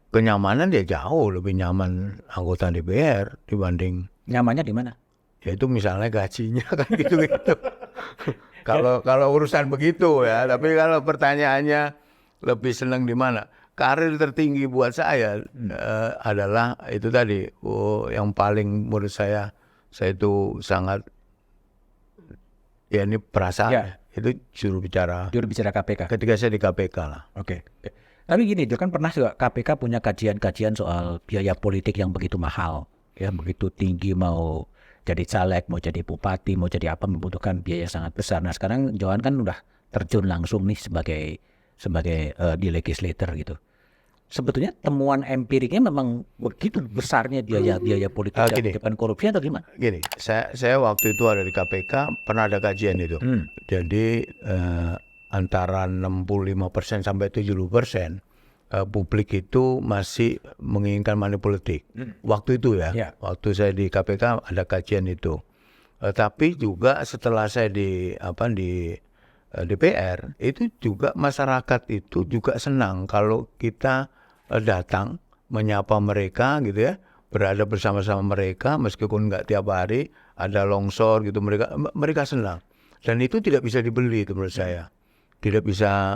kenyamanan dia jauh lebih nyaman anggota DPR dibanding. Nyamannya di mana? Ya itu misalnya gajinya kan gitu-gitu. Kalau urusan begitu ya, tapi kalau pertanyaannya lebih senang di mana? Karir tertinggi buat saya adalah itu tadi. Yang paling menurut saya itu sangat ya ini perasaan itu juru bicara KPK. ketika saya di KPK lah. Oke. Tapi gini, kan pernah juga KPK punya kajian-kajian soal biaya politik yang begitu mahal, ya begitu tinggi, mau jadi caleg, mau jadi bupati, mau jadi apa membutuhkan biaya sangat besar. Nah sekarang Johan kan udah terjun langsung nih sebagai di legislator gitu. Sebetulnya temuan empiriknya memang begitu besarnya biaya politik depan korupsi atau gimana? Gini, saya waktu itu ada di KPK pernah ada kajian itu. Jadi antara 65% sampai 70% publik itu masih menginginkan money politik. Waktu itu ya, waktu saya di KPK ada kajian itu. Tapi juga setelah saya di DPR itu juga masyarakat itu juga senang kalau kita datang menyapa mereka gitu ya, berada bersama-sama mereka meskipun nggak tiap hari, ada longsor gitu, mereka senang. Dan itu tidak bisa dibeli itu menurut saya. Tidak bisa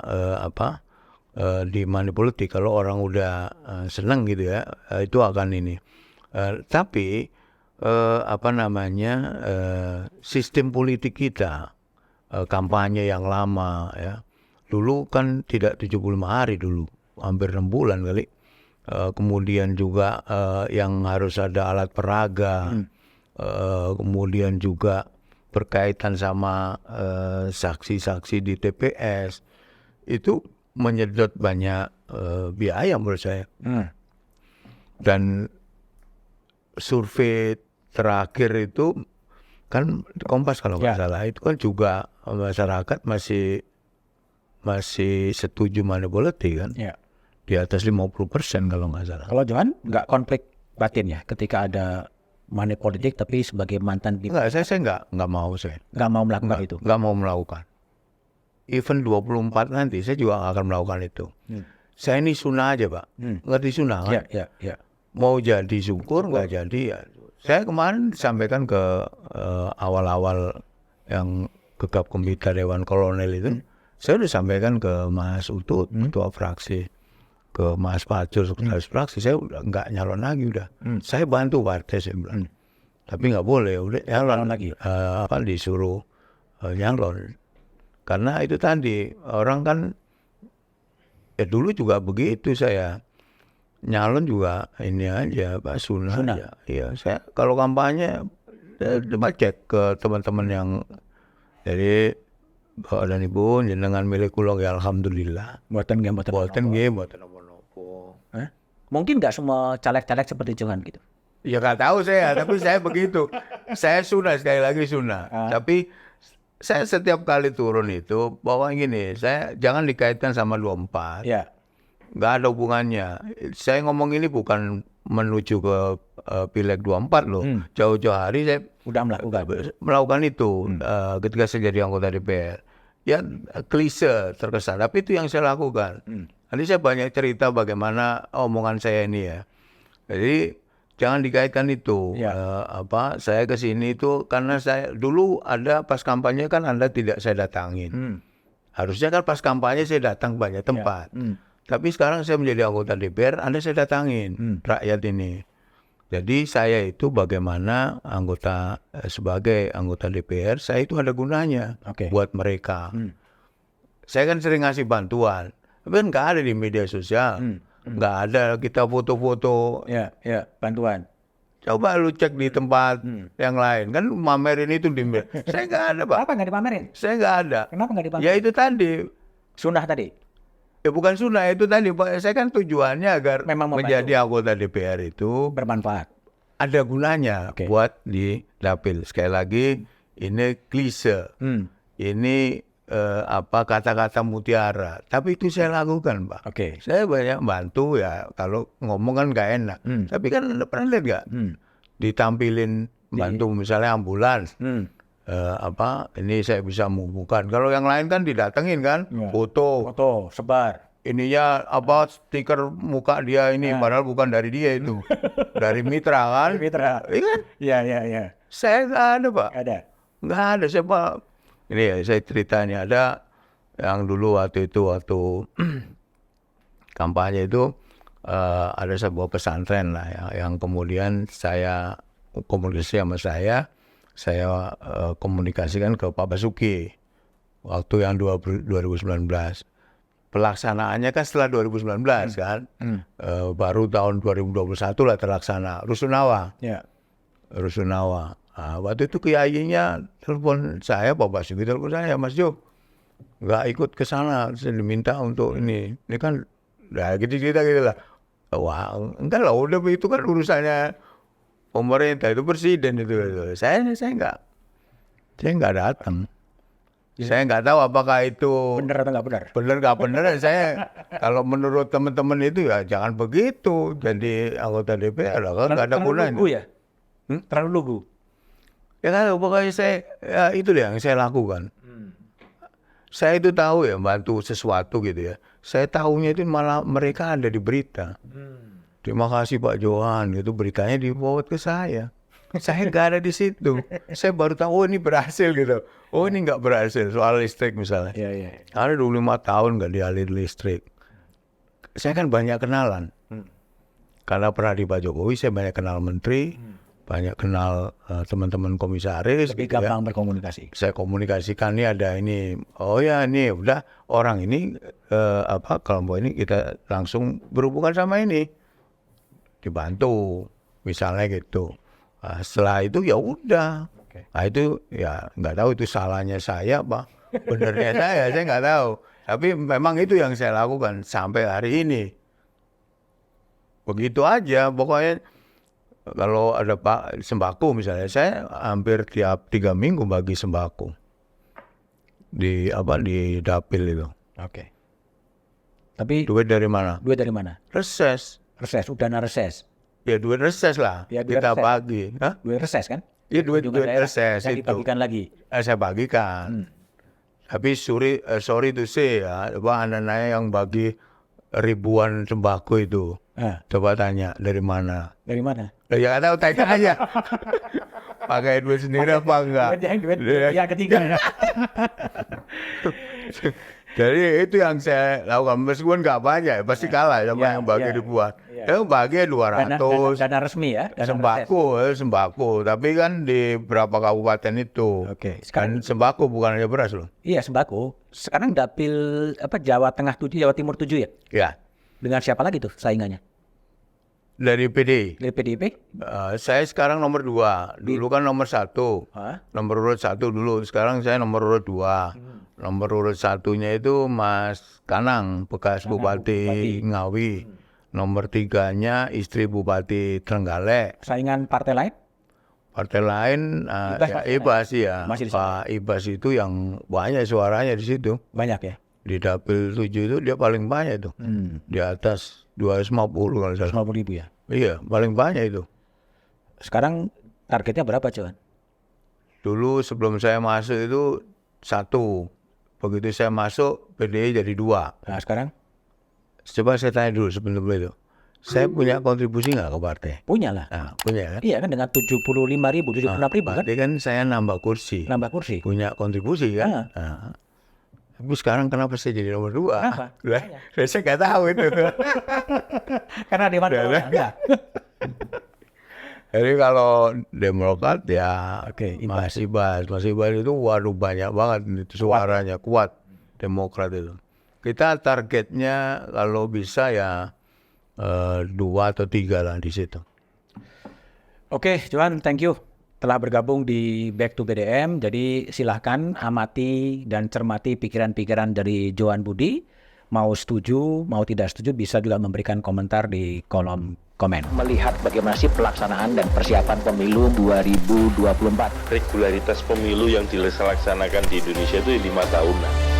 di money politik. Kalau orang udah senang gitu ya, itu akan ini. Tapi sistem politik kita, kampanye yang lama ya, dulu kan tidak 75 hari dulu, hampir 6 bulan kali. Kemudian juga yang harus ada alat peraga, kemudian juga berkaitan sama saksi-saksi di TPS, itu menyedot banyak biaya menurut saya. Dan survei terakhir itu kan Kompas kalau nggak salah, itu kan juga masyarakat masih setuju money politik kan, di atas 50% kalau nggak salah. Kalau Johan nggak konflik batin ya ketika ada money politik, tapi sebagai mantan Enggak, saya nggak mau nggak mau melakukan itu. Nggak mau melakukan. Even 24 nanti saya juga nggak akan melakukan itu. Saya ini sunnah aja Pak, ngerti sunnah kan? Ya. Mau jadi syukur, nggak jadi ya. Saya kemarin sampaikan ke awal-awal yang gegap gempita Dewan Kolonel itu, saya udah sampaikan ke Mas Utut, ketua fraksi, ke Mas Pacul, sekretaris fraksi, saya udah nggak nyalon lagi udah. Saya bantu partai saya bilang. Tapi nggak boleh, udah nyalon lagi. Disuruh nyalon. Karena itu tadi orang kan ya dulu juga begitu saya. Nyalon juga ini aja Pak, sunnah. Aja. Iya, saya kalau kampanye coba cek ke teman-teman yang jadi Bapak dan Ibu jenengan milik kula ya alhamdulillah. Boten nopo. Mungkin nggak semua caleg-caleg seperti Johan gitu. Ya nggak tahu saya, tapi saya begitu. Saya sunnah, sekali lagi sunnah. Tapi saya setiap kali turun itu bahwa gini, saya jangan dikaitkan sama 24. Ya. Nggak ada hubungannya. Saya ngomong ini bukan menuju ke Pileg 24 loh. Jauh-jauh hari saya udah melakukan itu ketika saya jadi anggota DPR. Ya klise terkesan, tapi itu yang saya lakukan. Nanti saya banyak cerita bagaimana omongan saya ini ya. Jadi jangan dikaitkan itu. Saya ke sini itu karena saya dulu ada pas kampanye kan Anda tidak saya datangin. Harusnya kan pas kampanye saya datang banyak tempat. Tapi sekarang saya menjadi anggota DPR, Anda saya datangin rakyat ini. Jadi saya itu bagaimana sebagai anggota DPR, saya itu ada gunanya buat mereka. Saya kan sering ngasih bantuan, tapi kan nggak ada di media sosial, nggak ada kita foto-foto. Ya, bantuan. Coba lu cek di tempat yang lain, kan mamerin itu di media. Saya nggak ada Pak. Apa nggak dipamerin? Saya nggak ada. Kenapa nggak dipamerin? Ya itu tadi. Sunnah tadi. Ya bukan sunnah itu tadi Pak. Saya kan tujuannya agar Memang membantu. menjadi anggota DPR itu Bermanfaat. ada gunanya Oke. buat di dapil. Sekali lagi ini klise. Ini kata-kata mutiara. Tapi itu saya lakukan Pak. Oke. Saya banyak bantu ya. Kalau ngomong kan gak enak. Tapi kan Anda pernah lihat gak? Ditampilin bantu misalnya ambulans. Ini saya bisa menghubungkan. Kalau yang lain kan didatengin kan, Ya. foto. Foto, sebar. Ininya stiker muka dia ini, padahal bukan dari dia itu, dari mitra kan? Mitra. Iya kan? Iya. Saya nggak ada Pak, Ada. nggak ada. Saya Pak, ini ya saya ceritanya ada yang dulu waktu kampanye itu ada sebuah pesantren lah ya, yang kemudian saya komunikasi sama saya komunikasikan ke Pak Basuki waktu yang 2019. Pelaksanaannya kan setelah 2019 kan, baru tahun 2021 lah terlaksana Rusunawa. Ya. Rusunawa. Waktu itu kiainya telepon saya, Pak Basuki telepon saya, Mas Jo, nggak ikut ke sana, saya diminta untuk ini kan, nah gitu lah. Wah, enggak lah, udah itu kan urusannya pemerintah, itu presiden itu. Saya nggak datang. Saya nggak tahu apakah itu Benar atau nggak benar? benar nggak benar. Saya kalau menurut teman-teman itu ya jangan begitu. Jadi anggota DPR lah, kan nggak ada gunanya. Lugu ya? Terlalu lugu. Ya kan, pokoknya ya itu deh yang saya lakukan. Saya itu tahu ya bantu sesuatu gitu ya. Saya tahunya itu malah mereka ada di berita. Terima kasih Pak Johan, itu beritanya di forward ke saya. Saya nggak ada di situ. Saya baru tahu, oh ini berhasil gitu. Oh ini nggak berhasil, soal listrik misalnya. Iya. Ada 25 tahun nggak dialiri listrik. Saya kan banyak kenalan. Karena pernah di Pak Jokowi, saya banyak kenal menteri, banyak kenal teman-teman komisaris. Lebih gitu ya. gampang berkomunikasi. Saya komunikasikan nih ada ini. Oh ya ini udah orang ini kelompok ini kita langsung berhubungan sama ini. Dibantu misalnya gitu. Setelah itu ya udah. Nah itu ya nggak tahu itu salahnya saya apa benernya saya nggak tahu. Tapi memang itu yang saya lakukan sampai hari ini. Begitu aja pokoknya. Kalau ada Pak sembako misalnya, saya hampir tiap 3 minggu bagi sembako di dapil itu. Oke. Tapi Duit dari mana? duit dari mana? Reses. Reses, dana reses. Ya duit reses lah. Ya, duit Kita reses. bagi. Hah? Duit reses kan? Iya duit Kunjungan daerah reses yang itu. dibagikan lagi. Saya bagikan. Tapi sorry to say ya, anak-anaknya yang bagi ribuan sembako itu. Coba tanya dari mana? Dari mana? Ya nggak tahu, tanya aja. Pakai duit sendiri apa enggak? Duit yang ketiga. Jadi itu yang saya lakukan. Meskipun nggak banyak, pasti kalah sama yang bagi ribuan. Bagi 200. Dana resmi ya? Dana Sembako. Tapi kan di berapa kabupaten itu. Oke. Kan sembako bukan hanya beras loh. Iya, sembako. Sekarang dapil Jawa Tengah 7, Jawa Timur 7 ya? Ya. Dengan siapa lagi tuh saingannya? Dari PDI. Dari PDIP? Saya sekarang nomor 2. Dulu kan nomor 1. Nomor urut 1 dulu. Sekarang saya nomor urut 2. Nomor urut 1-nya itu Mas Kanang, bekas Bupati Ngawi. Nomor 3-nya istri Bupati Trenggalek. Saingan partai lain? Partai lain Ibas ya. Pak Ibas itu yang banyak suaranya di situ. Banyak ya? Di dapil 7 itu dia paling banyak tuh. Di atas 250 kalau salah. 50.000 ya? Iya, paling banyak itu. Sekarang targetnya berapa, Cuan? Dulu sebelum saya masuk itu 1. Begitu saya masuk, PDI jadi 2. Nah, sekarang? Coba saya tanya dulu sebelum itu. Saya punya kontribusi nggak ke partai? Punya lah. Nah, punya kan? Iya kan, dengan 75.000, 76.000 kan? Berarti kan saya nambah kursi. Nambah kursi. Punya kontribusi kan? Tapi sekarang kenapa saya jadi nomor 2? Kenapa? Saya nggak tahu itu. Karena di mana? Enggak. Jadi kalau Demokrat ya Oke, Mas Ibas itu waduh banyak banget itu suaranya kuat Demokrat itu. Kita targetnya kalau bisa ya 2 atau 3 lah di situ. Oke, Cuan, thank you telah bergabung di Back to BDM. Jadi silahkan amati dan cermati pikiran-pikiran dari Johan Budi, Mau setuju, mau tidak setuju bisa juga memberikan komentar di kolom komen. Melihat bagaimana sih pelaksanaan dan persiapan pemilu 2024. Regularitas pemilu yang dilaksanakan di Indonesia itu 5 tahunan.